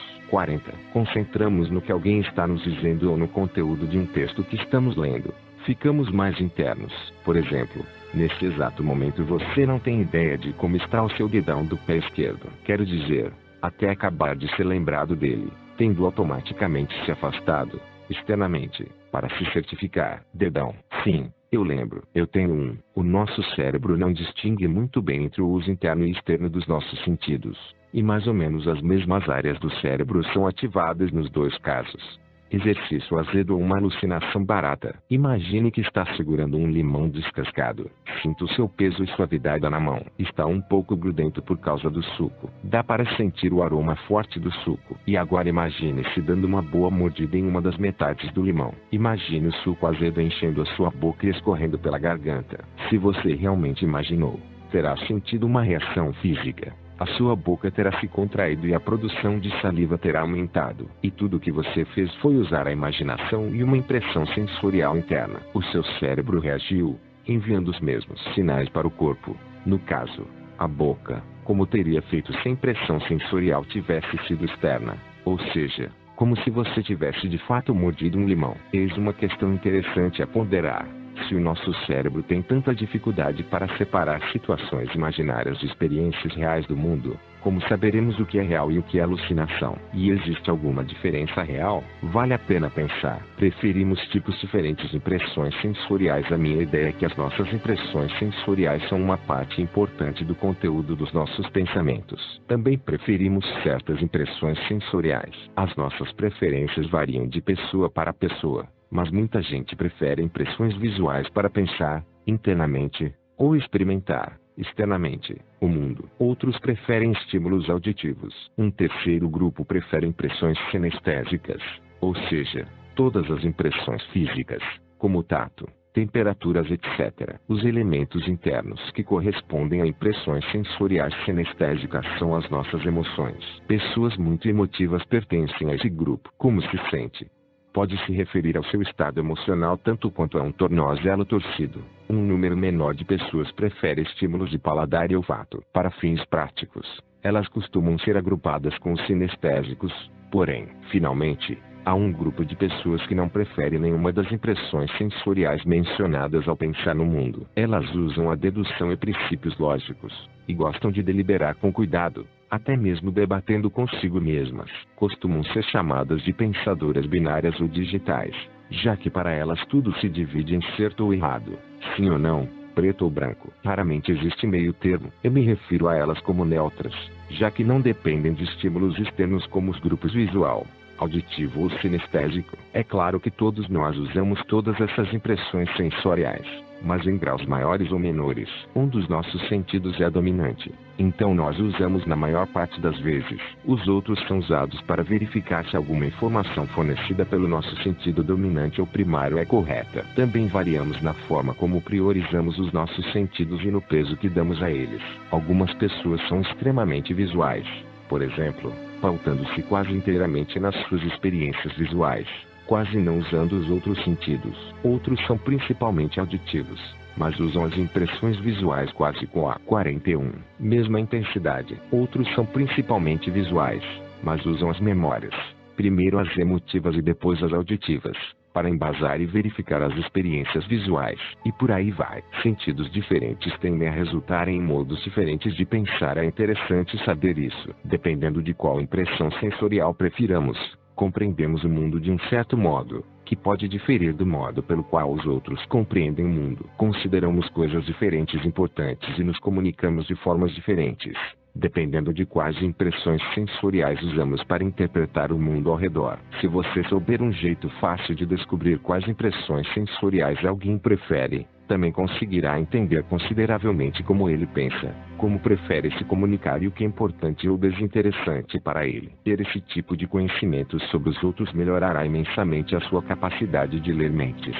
concentramos no que alguém está nos dizendo ou no conteúdo de um texto que estamos lendo, ficamos mais internos. Por exemplo, neste exato momento você não tem ideia de como está o seu dedão do pé esquerdo. Quero dizer, até acabar de ser lembrado dele, tendo automaticamente se afastado, externamente, para se certificar. Dedão. Sim, eu lembro. Eu tenho um. O nosso cérebro não distingue muito bem entre o uso interno e externo dos nossos sentidos, e mais ou menos as mesmas áreas do cérebro são ativadas nos dois casos. Exercício azedo ou uma alucinação barata. Imagine que está segurando um limão descascado. Sinta o seu peso e suavidade na mão. Está um pouco grudento por causa do suco. Dá para sentir o aroma forte do suco. E agora imagine-se dando uma boa mordida em uma das metades do limão. Imagine o suco azedo enchendo a sua boca e escorrendo pela garganta. Se você realmente imaginou, terá sentido uma reação física. A sua boca terá se contraído e a produção de saliva terá aumentado. E tudo o que você fez foi usar a imaginação e uma impressão sensorial interna. O seu cérebro reagiu, enviando os mesmos sinais para o corpo. No caso, a boca, como teria feito se a impressão sensorial tivesse sido externa. Ou seja, como se você tivesse de fato mordido um limão. Eis uma questão interessante a ponderar. Se o nosso cérebro tem tanta dificuldade para separar situações imaginárias de experiências reais do mundo, como saberemos o que é real e o que é alucinação? E existe alguma diferença real? Vale a pena pensar. Preferimos tipos diferentes de impressões sensoriais. A minha ideia é que as nossas impressões sensoriais são uma parte importante do conteúdo dos nossos pensamentos. Também preferimos certas impressões sensoriais. As nossas preferências variam de pessoa para pessoa. Mas muita gente prefere impressões visuais para pensar, internamente, ou experimentar, externamente, o mundo. Outros preferem estímulos auditivos. Um terceiro grupo prefere impressões sinestésicas, ou seja, todas as impressões físicas, como tato, temperaturas, etc. Os elementos internos que correspondem a impressões sensoriais sinestésicas são as nossas emoções. Pessoas muito emotivas pertencem a esse grupo. Como se sente? Pode se referir ao seu estado emocional tanto quanto a um tornozelo torcido. Um número menor de pessoas prefere estímulos de paladar e olfato. Para fins práticos, elas costumam ser agrupadas com os sinestésicos. Porém, finalmente, há um grupo de pessoas que não prefere nenhuma das impressões sensoriais mencionadas ao pensar no mundo. Elas usam a dedução e princípios lógicos, e gostam de deliberar com cuidado, até mesmo debatendo consigo mesmas. Costumam ser chamadas de pensadoras binárias ou digitais, já que para elas tudo se divide em certo ou errado, sim ou não, preto ou branco. Raramente existe meio termo. Eu me refiro a elas como neutras, já que não dependem de estímulos externos como os grupos visual, auditivo ou sinestésico. É claro que todos nós usamos todas essas impressões sensoriais, mas em graus maiores ou menores. Um dos nossos sentidos é dominante, então nós usamos na maior parte das vezes. Os outros são usados para verificar se alguma informação fornecida pelo nosso sentido dominante ou primário é correta. Também variamos na forma como priorizamos os nossos sentidos e no peso que damos a eles. Algumas pessoas são extremamente visuais, por exemplo, pautando-se quase inteiramente nas suas experiências visuais, quase não usando os outros sentidos. Outros são principalmente auditivos, mas usam as impressões visuais quase com a 41 mesma intensidade. Outros são principalmente visuais, mas usam as memórias, primeiro as emotivas e depois as auditivas, para embasar e verificar as experiências visuais, e por aí vai. Sentidos diferentes tendem a resultar em modos diferentes de pensar. É interessante saber isso. Dependendo de qual impressão sensorial prefiramos, compreendemos o mundo de um certo modo, que pode diferir do modo pelo qual os outros compreendem o mundo. Consideramos coisas diferentes importantes e nos comunicamos de formas diferentes, dependendo de quais impressões sensoriais usamos para interpretar o mundo ao redor. Se você souber um jeito fácil de descobrir quais impressões sensoriais alguém prefere, também conseguirá entender consideravelmente como ele pensa, como prefere se comunicar e o que é importante ou desinteressante para ele. Ter esse tipo de conhecimento sobre os outros melhorará imensamente a sua capacidade de ler mentes,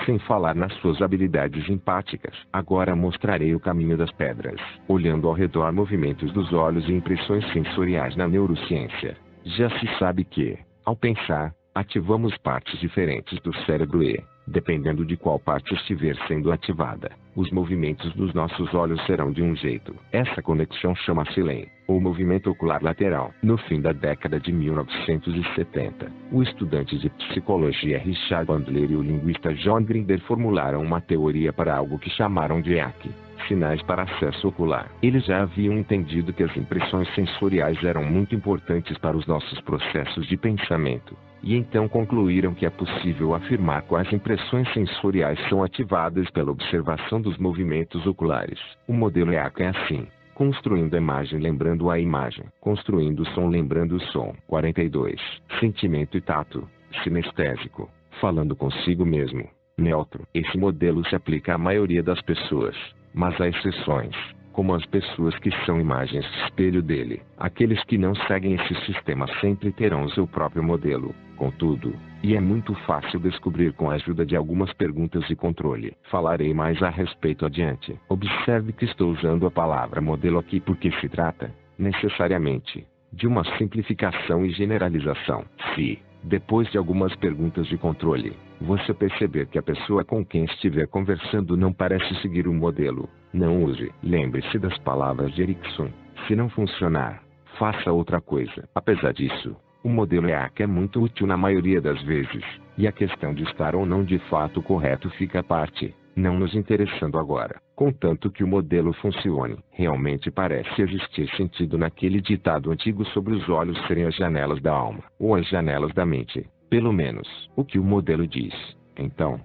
sem falar nas suas habilidades empáticas. Agora mostrarei o caminho das pedras, olhando ao redor movimentos dos olhos e impressões sensoriais na neurociência. Já se sabe que, ao pensar, ativamos partes diferentes do cérebro e, dependendo de qual parte estiver sendo ativada, os movimentos dos nossos olhos serão de um jeito. Essa conexão chama-se LEM, ou movimento ocular lateral. No fim da década de 1970, o estudante de psicologia Richard Bandler e o linguista John Grinder formularam uma teoria para algo que chamaram de EAC, sinais para acesso ocular. Eles já haviam entendido que as impressões sensoriais eram muito importantes para os nossos processos de pensamento, e então concluíram que é possível afirmar quais impressões sensoriais são ativadas pela observação dos movimentos oculares. O modelo EAC é assim: construindo a imagem lembrando a imagem, construindo o som lembrando o som. 42. Sentimento e tato, sinestésico, falando consigo mesmo, neutro. Esse modelo se aplica à maioria das pessoas, mas há exceções, como as pessoas que são imagens espelho dele. Aqueles que não seguem esse sistema sempre terão o seu próprio modelo, contudo, e é muito fácil descobrir com a ajuda de algumas perguntas de controle. Falarei mais a respeito adiante. Observe que estou usando a palavra modelo aqui porque se trata, necessariamente, de uma simplificação e generalização. Se, depois de algumas perguntas de controle, você perceber que a pessoa com quem estiver conversando não parece seguir o modelo, não use. Lembre-se das palavras de Erikson: se não funcionar, faça outra coisa. Apesar disso, o modelo EAC é muito útil na maioria das vezes, e a questão de estar ou não de fato correto fica à parte, não nos interessando agora. Contanto que o modelo funcione, realmente parece existir sentido naquele ditado antigo sobre os olhos serem as janelas da alma, ou as janelas da mente, pelo menos, o que o modelo diz. Então,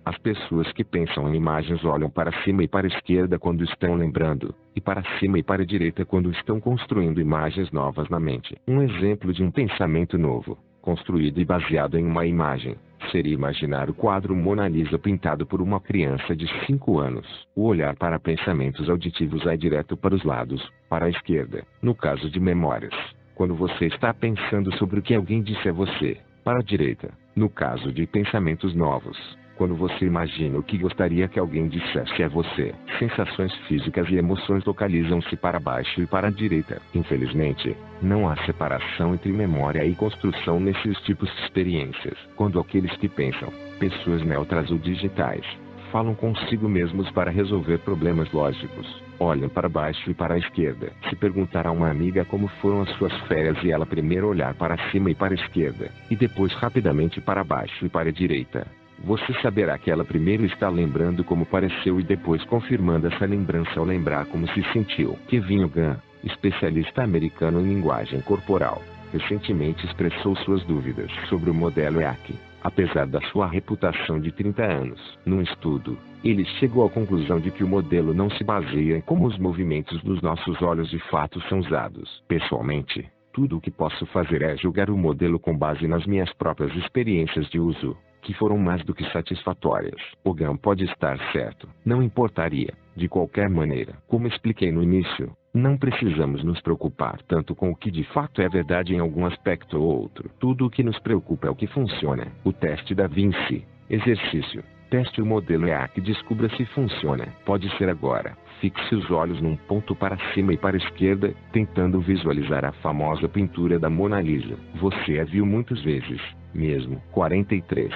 as pessoas que pensam em imagens olham para cima e para a esquerda quando estão lembrando, e para cima e para a direita quando estão construindo imagens novas na mente. Um exemplo de um pensamento novo, construído e baseado em uma imagem, seria imaginar o quadro Mona Lisa pintado por uma criança de 5 anos. O olhar para pensamentos auditivos é direto para os lados, para a esquerda. No caso de memórias, quando você está pensando sobre o que alguém disse a você, para a direita. No caso de pensamentos novos, quando você imagina o que gostaria que alguém dissesse a você, sensações físicas e emoções localizam-se para baixo e para a direita. Infelizmente, não há separação entre memória e construção nesses tipos de experiências. Quando aqueles que pensam, pessoas neutras ou digitais, falam consigo mesmos para resolver problemas lógicos, olham para baixo e para a esquerda. Se perguntar a uma amiga como foram as suas férias e ela primeiro olhar para cima e para a esquerda, e depois rapidamente para baixo e para a direita, você saberá que ela primeiro está lembrando como pareceu e depois confirmando essa lembrança ao lembrar como se sentiu. Kevin Gunn, especialista americano em linguagem corporal, recentemente expressou suas dúvidas sobre o modelo EAC, apesar da sua reputação de 30 anos. Num estudo, ele chegou à conclusão de que o modelo não se baseia em como os movimentos dos nossos olhos de fato são usados. Pessoalmente, tudo o que posso fazer é julgar o modelo com base nas minhas próprias experiências de uso, que foram mais do que satisfatórias. O Gunn pode estar certo. Não importaria, de qualquer maneira. Como expliquei no início, não precisamos nos preocupar tanto com o que de fato é verdade em algum aspecto ou outro. Tudo o que nos preocupa é o que funciona. O teste da Vinci. Exercício. Teste o modelo EAC e descubra se funciona. Pode ser agora. Fixe os olhos num ponto para cima e para a esquerda, tentando visualizar a famosa pintura da Mona Lisa. Você a viu muitas vezes, mesmo. 43.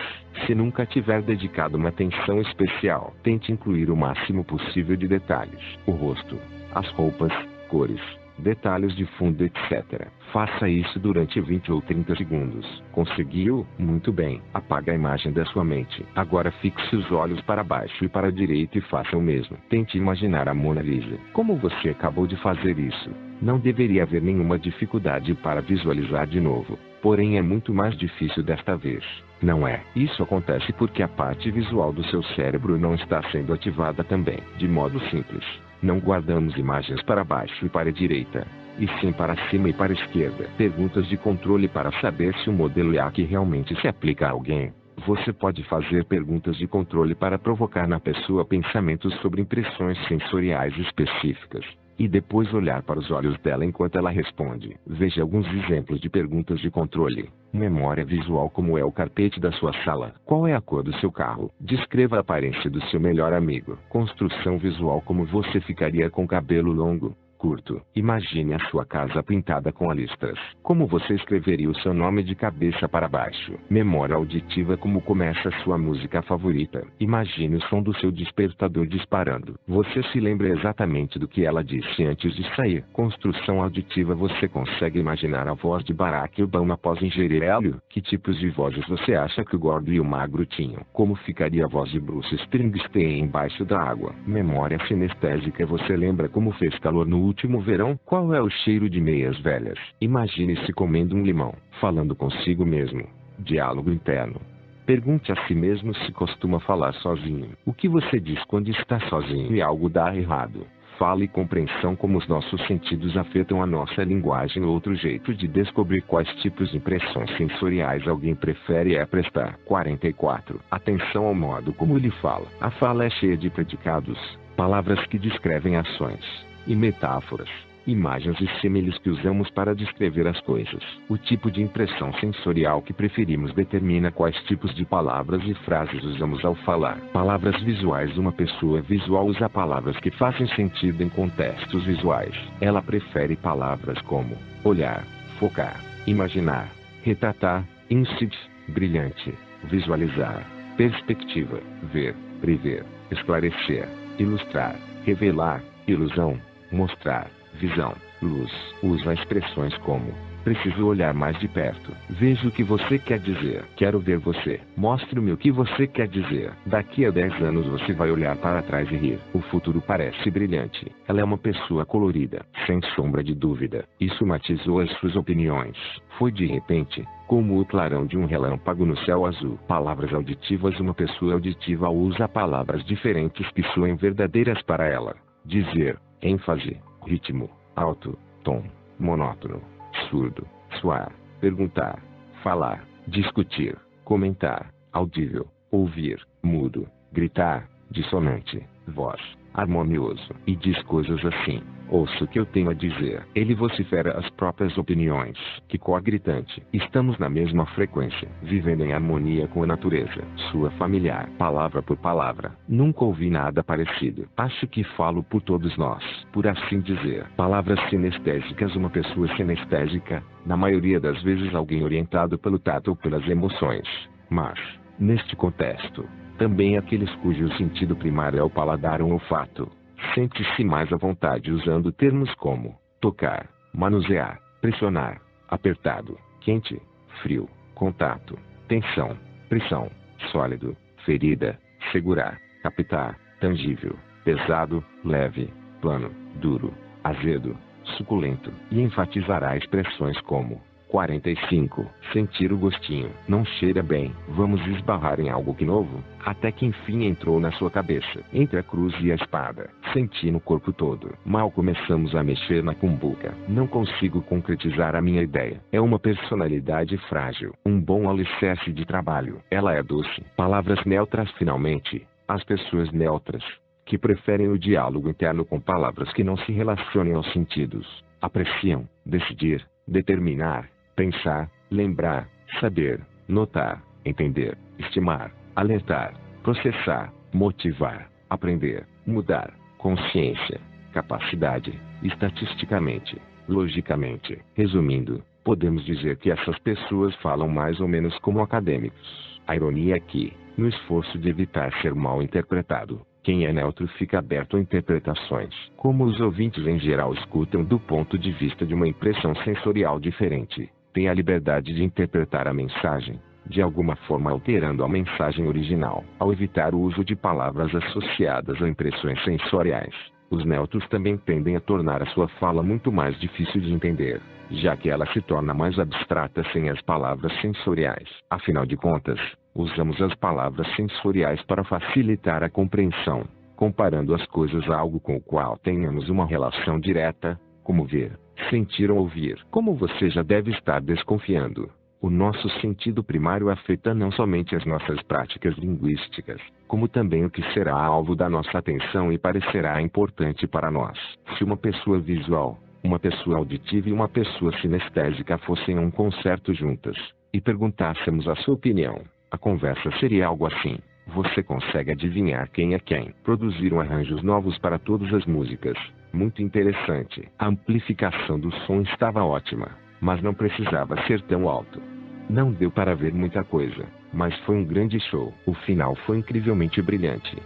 Se nunca tiver dedicado uma atenção especial, tente incluir o máximo possível de detalhes. O rosto, as roupas, cores, detalhes de fundo, etc. Faça isso durante 20 ou 30 segundos. Conseguiu? Muito bem. Apague a imagem da sua mente. Agora fixe os olhos para baixo e para a direita e faça o mesmo. Tente imaginar a Mona Lisa. Como você acabou de fazer isso? Não deveria haver nenhuma dificuldade para visualizar de novo. Porém é muito mais difícil desta vez. Não é? Isso acontece porque a parte visual do seu cérebro não está sendo ativada também. De modo simples, não guardamos imagens para baixo e para a direita, e sim para cima e para a esquerda. Perguntas de controle para saber se o modelo EAC realmente se aplica a alguém. Você pode fazer perguntas de controle para provocar na pessoa pensamentos sobre impressões sensoriais específicas, e depois olhar para os olhos dela enquanto ela responde. Veja alguns exemplos de perguntas de controle. Memória visual: como é o carpete da sua sala? Qual é a cor do seu carro? Descreva a aparência do seu melhor amigo. Construção visual: como você ficaria com cabelo longo? Curto. Imagine a sua casa pintada com listras. Como você escreveria o seu nome de cabeça para baixo? Memória auditiva: como começa a sua música favorita? Imagine o som do seu despertador disparando. Você se lembra exatamente do que ela disse antes de sair. Construção auditiva: você consegue imaginar a voz de Barack Obama após ingerir hélio? Que tipos de vozes você acha que o gordo e o magro tinham? Como ficaria a voz de Bruce Springsteen embaixo da água? Memória sinestésica: você lembra como fez calor no último verão? Qual é o cheiro de meias velhas? Imagine-se comendo um limão, falando consigo mesmo. Diálogo interno. Pergunte a si mesmo se costuma falar sozinho. O que você diz quando está sozinho e algo dá errado? Fala e compreensão: como os nossos sentidos afetam a nossa linguagem. Outro jeito de descobrir quais tipos de impressões sensoriais alguém prefere é prestar. 44. Atenção ao modo como ele fala. A fala é cheia de predicados, palavras que descrevem ações, e metáforas, imagens e símiles que usamos para descrever as coisas. O tipo de impressão sensorial que preferimos determina quais tipos de palavras e frases usamos ao falar. Palavras visuais: uma pessoa visual usa palavras que fazem sentido em contextos visuais. Ela prefere palavras como olhar, focar, imaginar, retratar, insight, brilhante, visualizar, perspectiva, ver, prever, esclarecer, ilustrar, revelar, ilusão, mostrar, visão, luz. Usa expressões como: preciso olhar mais de perto. Veja o que você quer dizer. Quero ver você. Mostre-me o que você quer dizer. Daqui a 10 anos você vai olhar para trás e rir. O futuro parece brilhante. Ela é uma pessoa colorida, sem sombra de dúvida. Isso matizou as suas opiniões. Foi de repente, como o clarão de um relâmpago no céu azul. Palavras auditivas: uma pessoa auditiva usa palavras diferentes que soem verdadeiras para ela. Dizer: ênfase, ritmo, alto, tom, monótono, surdo, soar, perguntar, falar, discutir, comentar, audível, ouvir, mudo, gritar, dissonante, voz, harmonioso. E diz coisas assim: ouça o que eu tenho a dizer. Ele vocifera as próprias opiniões. Que cor gritante. Estamos na mesma frequência, vivendo em harmonia com a natureza. Sua familiar, palavra por palavra. Nunca ouvi nada parecido. Acho que falo por todos nós, por assim dizer. Palavras sinestésicas: uma pessoa sinestésica, na maioria das vezes alguém orientado pelo tato ou pelas emoções. Mas, neste contexto, também aqueles cujo sentido primário é o paladar ou olfato. Sente-se mais à vontade usando termos como tocar, manusear, pressionar, apertado, quente, frio, contato, tensão, pressão, sólido, ferida, segurar, captar, tangível, pesado, leve, plano, duro, azedo, suculento. E enfatizará expressões como 45. Sentir o gostinho. Não cheira bem. Vamos esbarrar em algo que novo? Até que enfim entrou na sua cabeça. Entre a cruz e a espada. Senti no corpo todo. Mal começamos a mexer na cumbuca. Não consigo concretizar a minha ideia. É uma personalidade frágil. Um bom alicerce de trabalho. Ela é doce. Palavras neutras. Finalmente, as pessoas neutras, que preferem o diálogo interno com palavras que não se relacionem aos sentidos, apreciam, decidir, determinar, pensar, lembrar, saber, notar, entender, estimar, alertar, processar, motivar, aprender, mudar, consciência, capacidade, estatisticamente, logicamente. Resumindo, podemos dizer que essas pessoas falam mais ou menos como acadêmicos. A ironia é que, no esforço de evitar ser mal interpretado, Quem é neutro fica aberto a interpretações. Como os ouvintes em geral escutam do ponto de vista de uma impressão sensorial diferente, tem a liberdade de interpretar a mensagem, de alguma forma alterando a mensagem original. Ao evitar o uso de palavras associadas a impressões sensoriais, os neutros também tendem a tornar a sua fala muito mais difícil de entender, já que ela se torna mais abstrata sem as palavras sensoriais. Afinal de contas, usamos as palavras sensoriais para facilitar a compreensão, comparando as coisas a algo com o qual tenhamos uma relação direta, como ver, sentir ou ouvir. Como você já deve estar desconfiando, o nosso sentido primário afeta não somente as nossas práticas linguísticas, como também o que será alvo da nossa atenção e parecerá importante para nós. Se uma pessoa visual, uma pessoa auditiva e uma pessoa sinestésica fossem a um concerto juntas, e perguntássemos a sua opinião, a conversa seria algo assim: você consegue adivinhar quem é quem? Produziram arranjos novos para todas as músicas. Muito interessante. A amplificação do som estava ótima, mas não precisava ser tão alto. Não deu para ver muita coisa, mas foi um grande show. O final foi incrivelmente brilhante.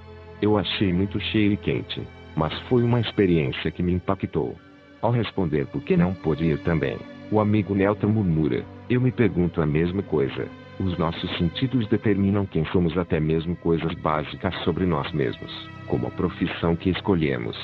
Eu achei muito cheio e quente, mas foi uma experiência que me impactou. Ao responder por que não pôde ir também, o amigo neutro murmura: eu me pergunto a mesma coisa. Os nossos sentidos determinam quem somos, até mesmo coisas básicas sobre nós mesmos, como a profissão que escolhemos,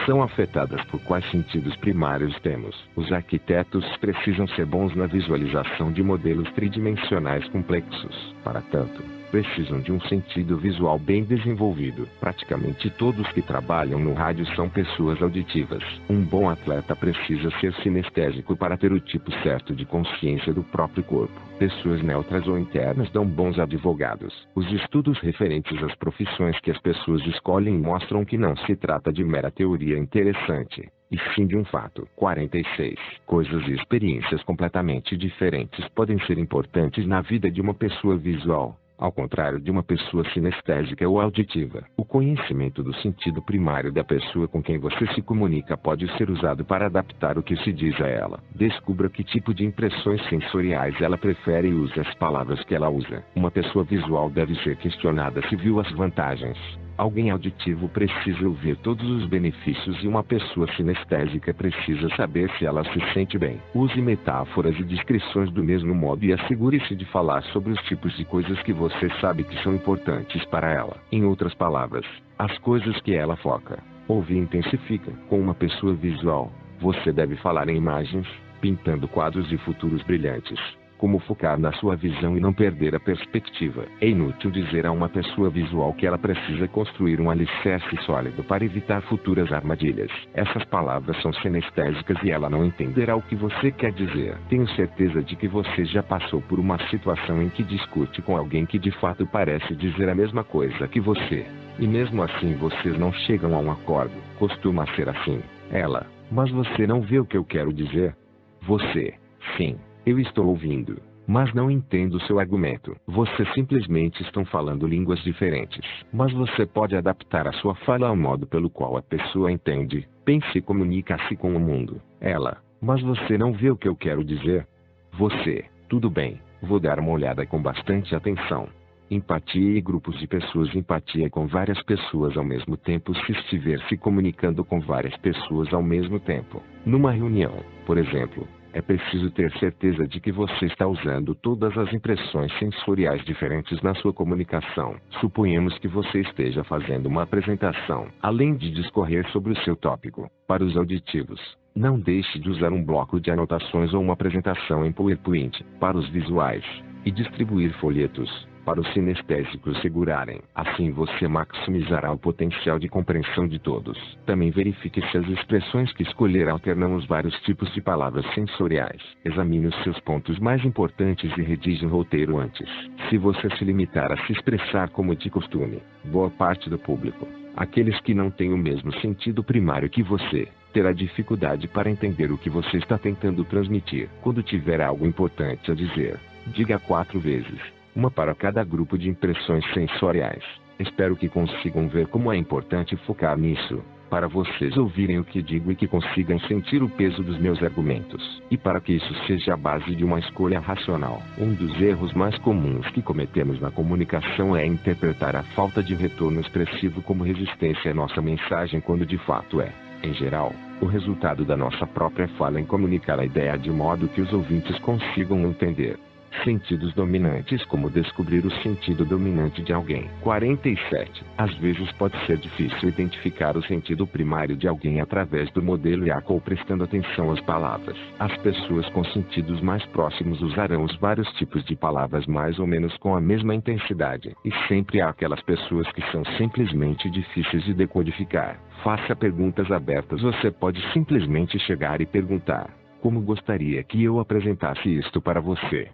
são afetadas por quais sentidos primários temos. Os arquitetos precisam ser bons na visualização de modelos tridimensionais complexos. Para tanto, precisam de um sentido visual bem desenvolvido. Praticamente todos que trabalham no rádio são pessoas auditivas. Um bom atleta precisa ser sinestésico para ter o tipo certo de consciência do próprio corpo. Pessoas neutras ou internas dão bons advogados. Os estudos referentes às profissões que as pessoas escolhem mostram que não se trata de mera teoria interessante, e sim de um fato. 46. Coisas e experiências completamente diferentes podem ser importantes na vida de uma pessoa visual, ao contrário de uma pessoa sinestésica ou auditiva. O conhecimento do sentido primário da pessoa com quem você se comunica pode ser usado para adaptar o que se diz a ela. Descubra que tipo de impressões sensoriais ela prefere e use as palavras que ela usa. Uma pessoa visual deve ser questionada se viu as vantagens. Alguém auditivo precisa ouvir todos os benefícios e uma pessoa sinestésica precisa saber se ela se sente bem. Use metáforas e descrições do mesmo modo e assegure-se de falar sobre os tipos de coisas que você sabe que são importantes para ela. Em outras palavras, as coisas que ela foca, ouve e intensifica. Com uma pessoa visual, você deve falar em imagens, pintando quadros de futuros brilhantes. Como focar na sua visão e não perder a perspectiva. É inútil dizer a uma pessoa visual que ela precisa construir um alicerce sólido para evitar futuras armadilhas. Essas palavras são sinestésicas e ela não entenderá o que você quer dizer. Tenho certeza de que você já passou por uma situação em que discute com alguém que de fato parece dizer a mesma coisa que você, e mesmo assim vocês não chegam a um acordo. Costuma ser assim. Ela: mas você não vê o que eu quero dizer? Você: sim. Eu estou ouvindo, mas não entendo o seu argumento. Vocês simplesmente estão falando línguas diferentes. Mas você pode adaptar a sua fala ao modo pelo qual a pessoa entende, pensa e comunica-se com o mundo. Ela: mas você não vê o que eu quero dizer? Você: tudo bem, vou dar uma olhada com bastante atenção. Empatia e grupos de pessoas. Empatia com várias pessoas ao mesmo tempo. Se estiver se comunicando com várias pessoas ao mesmo tempo, numa reunião, por exemplo, é preciso ter certeza de que você está usando todas as impressões sensoriais diferentes na sua comunicação. Suponhamos que você esteja fazendo uma apresentação, além de discorrer sobre o seu tópico. Para os auditivos, não deixe de usar um bloco de anotações ou uma apresentação em PowerPoint. Para os visuais, e distribuir folhetos. Para os sinestésicos segurarem. Assim você maximizará o potencial de compreensão de todos. Também verifique se as expressões que escolher alternam os vários tipos de palavras sensoriais. Examine os seus pontos mais importantes e redija um roteiro antes. Se você se limitar a se expressar como de costume, boa parte do público, aqueles que não têm o mesmo sentido primário que você, terá dificuldade para entender o que você está tentando transmitir. Quando tiver algo importante a dizer, diga 4 vezes. Uma para cada grupo de impressões sensoriais. Espero que consigam ver como é importante focar nisso. para vocês ouvirem o que digo e que consigam sentir o peso dos meus argumentos, e para que isso seja a base de uma escolha racional. Um dos erros mais comuns que cometemos na comunicação é interpretar a falta de retorno expressivo como resistência à nossa mensagem, quando de fato é, em geral, o resultado da nossa própria falha em comunicar a ideia de modo que os ouvintes consigam entender. Sentidos dominantes, como descobrir o sentido dominante de alguém. 47. Às vezes pode ser difícil identificar o sentido primário de alguém através do modelo IACA ou prestando atenção às palavras. As pessoas com sentidos mais próximos usarão os vários tipos de palavras mais ou menos com a mesma intensidade. E sempre há aquelas pessoas que são simplesmente difíceis de decodificar. Faça perguntas abertas. Você pode simplesmente chegar e perguntar: como gostaria que eu apresentasse isto para você?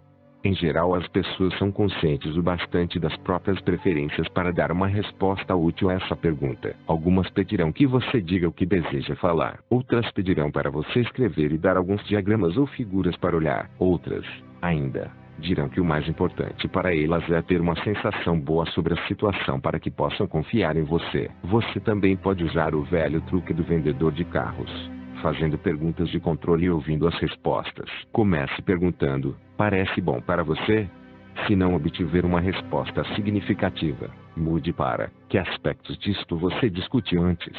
Em geral, as pessoas são conscientes o bastante das próprias preferências para dar uma resposta útil a essa pergunta. Algumas pedirão que você diga o que deseja falar. Outras pedirão para você escrever e dar alguns diagramas ou figuras para olhar. Outras, ainda, dirão que o mais importante para elas é ter uma sensação boa sobre a situação para que possam confiar em você. Você também pode usar o velho truque do vendedor de carros, fazendo perguntas de controle e ouvindo as respostas. Comece perguntando: parece bom para você? Se não obtiver uma resposta significativa, mude para: que aspectos disto você discutiu antes?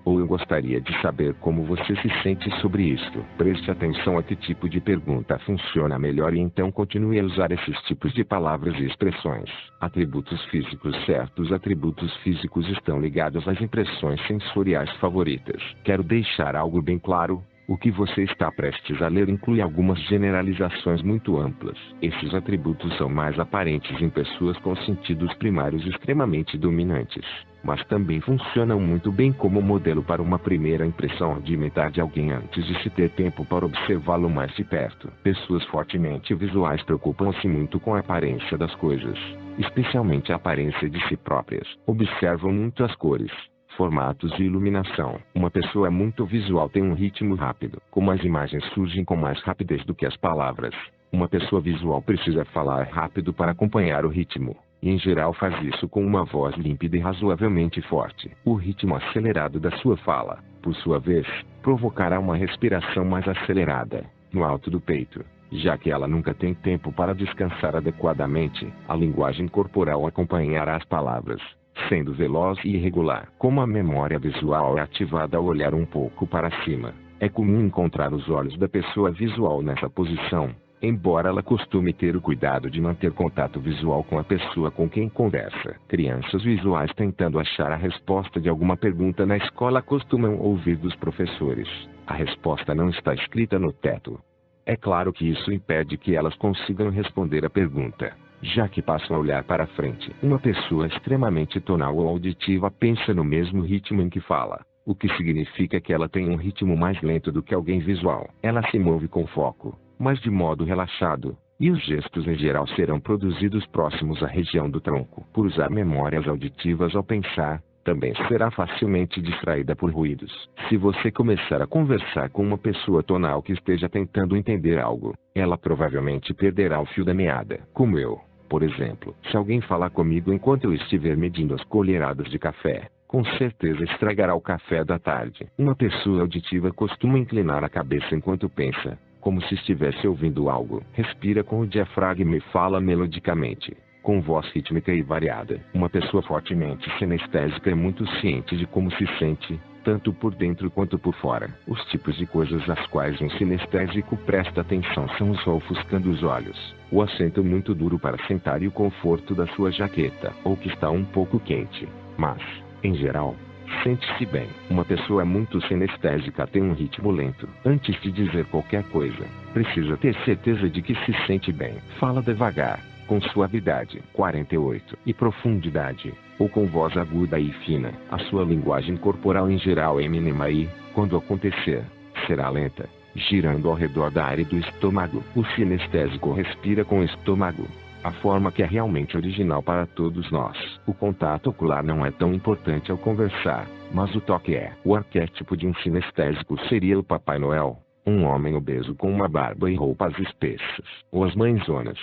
Ou eu gostaria de saber como você se sente sobre isto. Preste atenção a que tipo de pergunta funciona melhor e então continue a usar esses tipos de palavras e expressões. Atributos físicos. Certos atributos físicos estão ligados às impressões sensoriais favoritas. Quero deixar algo bem claro: o que você está prestes a ler inclui algumas generalizações muito amplas. Esses atributos são mais aparentes em pessoas com sentidos primários extremamente dominantes, mas também funcionam muito bem como modelo para uma primeira impressão rudimentar de alguém antes de se ter tempo para observá-lo mais de perto. Pessoas fortemente visuais preocupam-se muito com a aparência das coisas, especialmente a aparência de si próprias. Observam muito as cores, formatos e iluminação. Uma pessoa muito visual tem um ritmo rápido. Como as imagens surgem com mais rapidez do que as palavras, uma pessoa visual precisa falar rápido para acompanhar o ritmo, e em geral faz isso com uma voz límpida e razoavelmente forte. O ritmo acelerado da sua fala, por sua vez, provocará uma respiração mais acelerada, no alto do peito, já que ela nunca tem tempo para descansar adequadamente. A linguagem corporal acompanhará as palavras, sendo veloz e irregular. Como a memória visual é ativada ao olhar um pouco para cima, é comum encontrar os olhos da pessoa visual nessa posição, embora ela costume ter o cuidado de manter contato visual com a pessoa com quem conversa. Crianças visuais tentando achar a resposta de alguma pergunta na escola costumam ouvir dos professores: a resposta não está escrita no teto. É claro que isso impede que elas consigam responder a pergunta, já que passam a olhar para frente. Uma pessoa extremamente tonal ou auditiva pensa no mesmo ritmo em que fala, o que significa que ela tem um ritmo mais lento do que alguém visual. Ela se move com foco, mas de modo relaxado, e os gestos em geral serão produzidos próximos à região do tronco. Por usar memórias auditivas ao pensar, também será facilmente distraída por ruídos. Se você começar a conversar com uma pessoa tonal que esteja tentando entender algo, ela provavelmente perderá o fio da meada. Como eu, por exemplo. Se alguém falar comigo enquanto eu estiver medindo as colheradas de café, com certeza estragará o café da tarde. Uma pessoa auditiva costuma inclinar a cabeça enquanto pensa, como se estivesse ouvindo algo. Respira com o diafragma e fala melodicamente, com voz rítmica e variada. Uma pessoa fortemente sinestésica é muito ciente de como se sente, tanto por dentro quanto por fora. Os tipos de coisas às quais um sinestésico presta atenção são o sol ofuscando os olhos, o assento muito duro para sentar e o conforto da sua jaqueta, ou que está um pouco quente, mas, em geral, sente-se bem. Uma pessoa muito sinestésica tem um ritmo lento. Antes de dizer qualquer coisa, precisa ter certeza de que se sente bem. Fala devagar, com suavidade, 48, e profundidade, ou com voz aguda e fina. A sua linguagem corporal em geral é mínima e, quando acontecer, será lenta, girando ao redor da área do estômago. O sinestésico respira com o estômago, a forma que é realmente original para todos nós. O contato ocular não é tão importante ao conversar, mas o toque é. O arquétipo de um sinestésico seria o Papai Noel, um homem obeso com uma barba e roupas espessas. Ou as mãezonas,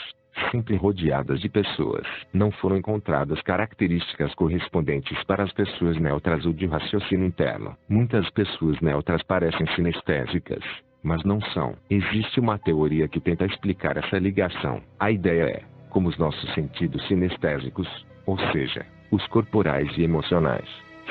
sempre rodeadas de pessoas. Não foram encontradas características correspondentes para as pessoas neutras ou de raciocínio interno. Muitas pessoas neutras parecem sinestésicas, mas não são. Existe uma teoria que tenta explicar essa ligação. A ideia é, como os nossos sentidos sinestésicos, ou seja, os corporais e emocionais,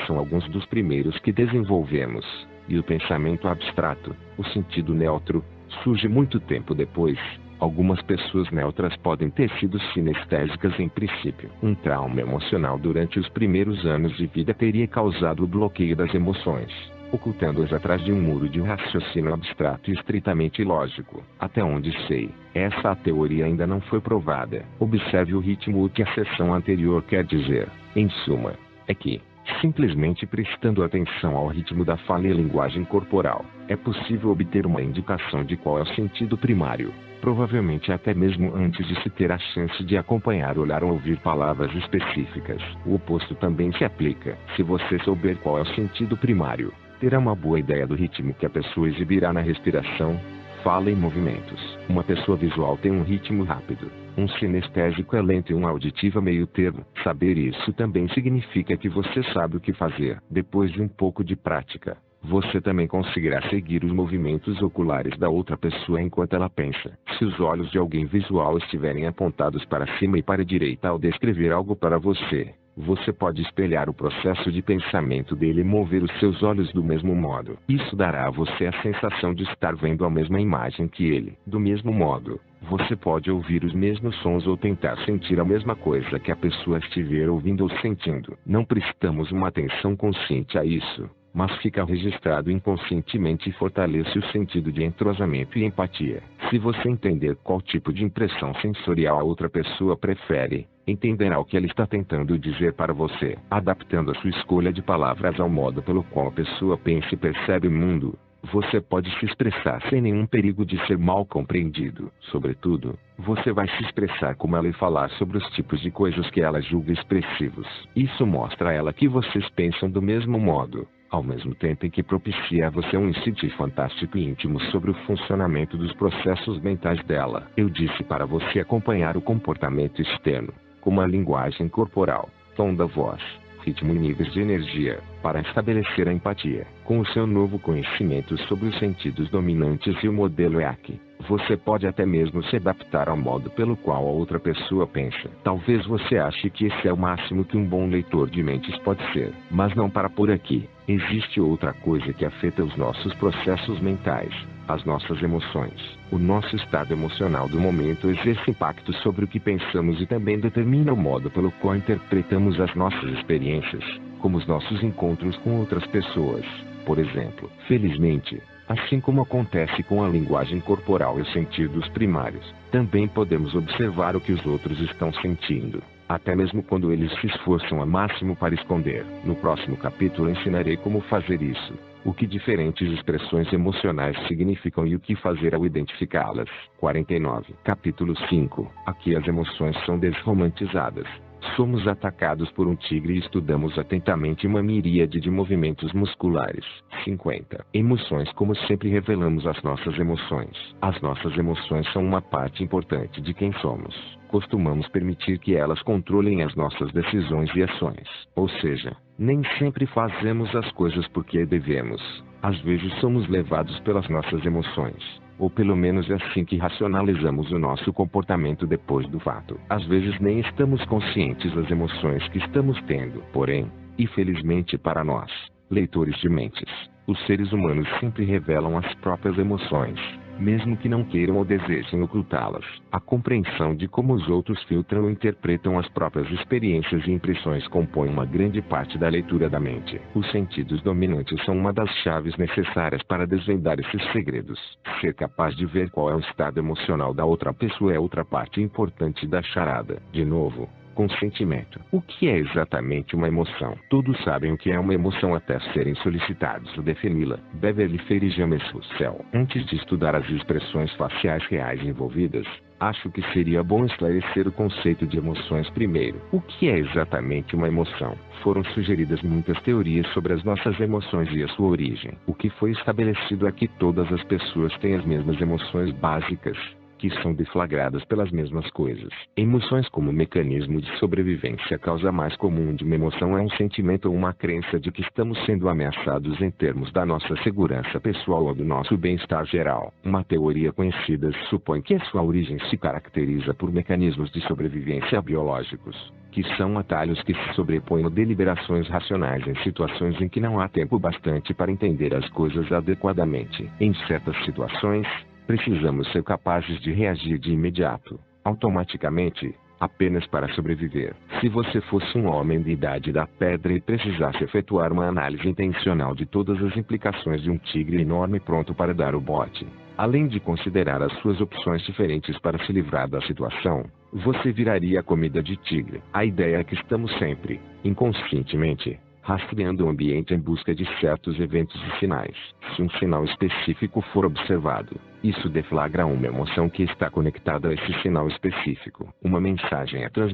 são alguns dos primeiros que desenvolvemos, e o pensamento abstrato, o sentido neutro, surge muito tempo depois. Algumas pessoas neutras podem ter sido sinestésicas em princípio. Um trauma emocional durante os primeiros anos de vida teria causado o bloqueio das emoções, ocultando-as atrás de um muro de raciocínio abstrato e estritamente lógico. Até onde sei, essa teoria ainda não foi provada. Observe o ritmo. O que a seção anterior quer dizer, em suma, é que, simplesmente prestando atenção ao ritmo da fala e linguagem corporal, é possível obter uma indicação de qual é o sentido primário, provavelmente até mesmo antes de se ter a chance de acompanhar, olhar ou ouvir palavras específicas. O oposto também se aplica. Se você souber qual é o sentido primário, terá uma boa ideia do ritmo que a pessoa exibirá na respiração, fala e movimentos. Uma pessoa visual tem um ritmo rápido, um sinestésico é lento e um auditivo é meio termo. Saber isso também significa que você sabe o que fazer. Depois de um pouco de prática, você também conseguirá seguir os movimentos oculares da outra pessoa enquanto ela pensa. Se os olhos de alguém visual estiverem apontados para cima e para a direita ao descrever algo para você, você pode espelhar o processo de pensamento dele e mover os seus olhos do mesmo modo. Isso dará a você a sensação de estar vendo a mesma imagem que ele. Do mesmo modo, você pode ouvir os mesmos sons ou tentar sentir a mesma coisa que a pessoa estiver ouvindo ou sentindo. Não prestamos uma atenção consciente a isso, mas fica registrado inconscientemente e fortalece o sentido de entrosamento e empatia. Se você entender qual tipo de impressão sensorial a outra pessoa prefere, entenderá o que ela está tentando dizer para você, adaptando a sua escolha de palavras ao modo pelo qual a pessoa pensa e percebe o mundo. Você pode se expressar sem nenhum perigo de ser mal compreendido. Sobretudo, você vai se expressar como ela e falar sobre os tipos de coisas que ela julga expressivos. Isso mostra a ela que vocês pensam do mesmo modo, ao mesmo tempo em que propicia a você um insight fantástico e íntimo sobre o funcionamento dos processos mentais dela. Eu disse para você acompanhar o comportamento externo, como a linguagem corporal, tom da voz, ritmo e níveis de energia, para estabelecer a empatia. Com o seu novo conhecimento sobre os sentidos dominantes e o modelo EAC, você pode até mesmo se adaptar ao modo pelo qual a outra pessoa pensa. Talvez você ache que esse é o máximo que um bom leitor de mentes pode ser, mas não para por aqui. Existe outra coisa que afeta os nossos processos mentais, as nossas emoções. O nosso estado emocional do momento exerce impacto sobre o que pensamos e também determina o modo pelo qual interpretamos as nossas experiências, como os nossos encontros com outras pessoas, por exemplo. Felizmente, assim como acontece com a linguagem corporal e os sentidos primários, também podemos observar o que os outros estão sentindo, até mesmo quando eles se esforçam ao máximo para esconder. No próximo capítulo ensinarei como fazer isso, o que diferentes expressões emocionais significam e o que fazer ao identificá-las. 49. Capítulo 5. Aqui as emoções são desromantizadas. Somos atacados por um tigre e estudamos atentamente uma miríade de movimentos musculares. 50. Emoções. Como sempre revelamos as nossas emoções. As nossas emoções são uma parte importante de quem somos. Costumamos permitir que elas controlem as nossas decisões e ações. Ou seja, nem sempre fazemos as coisas porque devemos. Às vezes somos levados pelas nossas emoções. Ou pelo menos é assim que racionalizamos o nosso comportamento depois do fato. Às vezes nem estamos conscientes das emoções que estamos tendo. Porém, infelizmente para nós, leitores de mentes, os seres humanos sempre revelam as próprias emoções, mesmo que não queiram ou desejem ocultá-las. A compreensão de como os outros filtram e interpretam as próprias experiências e impressões compõe uma grande parte da leitura da mente. Os sentidos dominantes são uma das chaves necessárias para desvendar esses segredos. Ser capaz de ver qual é o estado emocional da outra pessoa é outra parte importante da charada. De novo, consentimento. O que é exatamente uma emoção? Todos sabem o que é uma emoção até serem solicitados a defini-la. Beverly Fair e James Russell. Antes de estudar as expressões faciais reais envolvidas, acho que seria bom esclarecer o conceito de emoções primeiro. O que é exatamente uma emoção? Foram sugeridas muitas teorias sobre as nossas emoções e a sua origem. O que foi estabelecido é que todas as pessoas têm as mesmas emoções básicas, que são deflagradas pelas mesmas coisas. Emoções como mecanismo de sobrevivência. A causa mais comum de uma emoção é um sentimento ou uma crença de que estamos sendo ameaçados em termos da nossa segurança pessoal ou do nosso bem-estar geral. Uma teoria conhecida supõe que a sua origem se caracteriza por mecanismos de sobrevivência biológicos, que são atalhos que se sobrepõem a deliberações racionais em situações em que não há tempo bastante para entender as coisas adequadamente. Em certas situações, precisamos ser capazes de reagir de imediato, automaticamente, apenas para sobreviver. Se você fosse um homem de idade da pedra e precisasse efetuar uma análise intencional de todas as implicações de um tigre enorme pronto para dar o bote, além de considerar as suas opções diferentes para se livrar da situação, você viraria comida de tigre. A ideia é que estamos sempre, inconscientemente, rastreando o ambiente em busca de certos eventos e sinais. Se um sinal específico for observado, isso deflagra uma emoção que está conectada a esse sinal específico. Uma mensagem é transmitida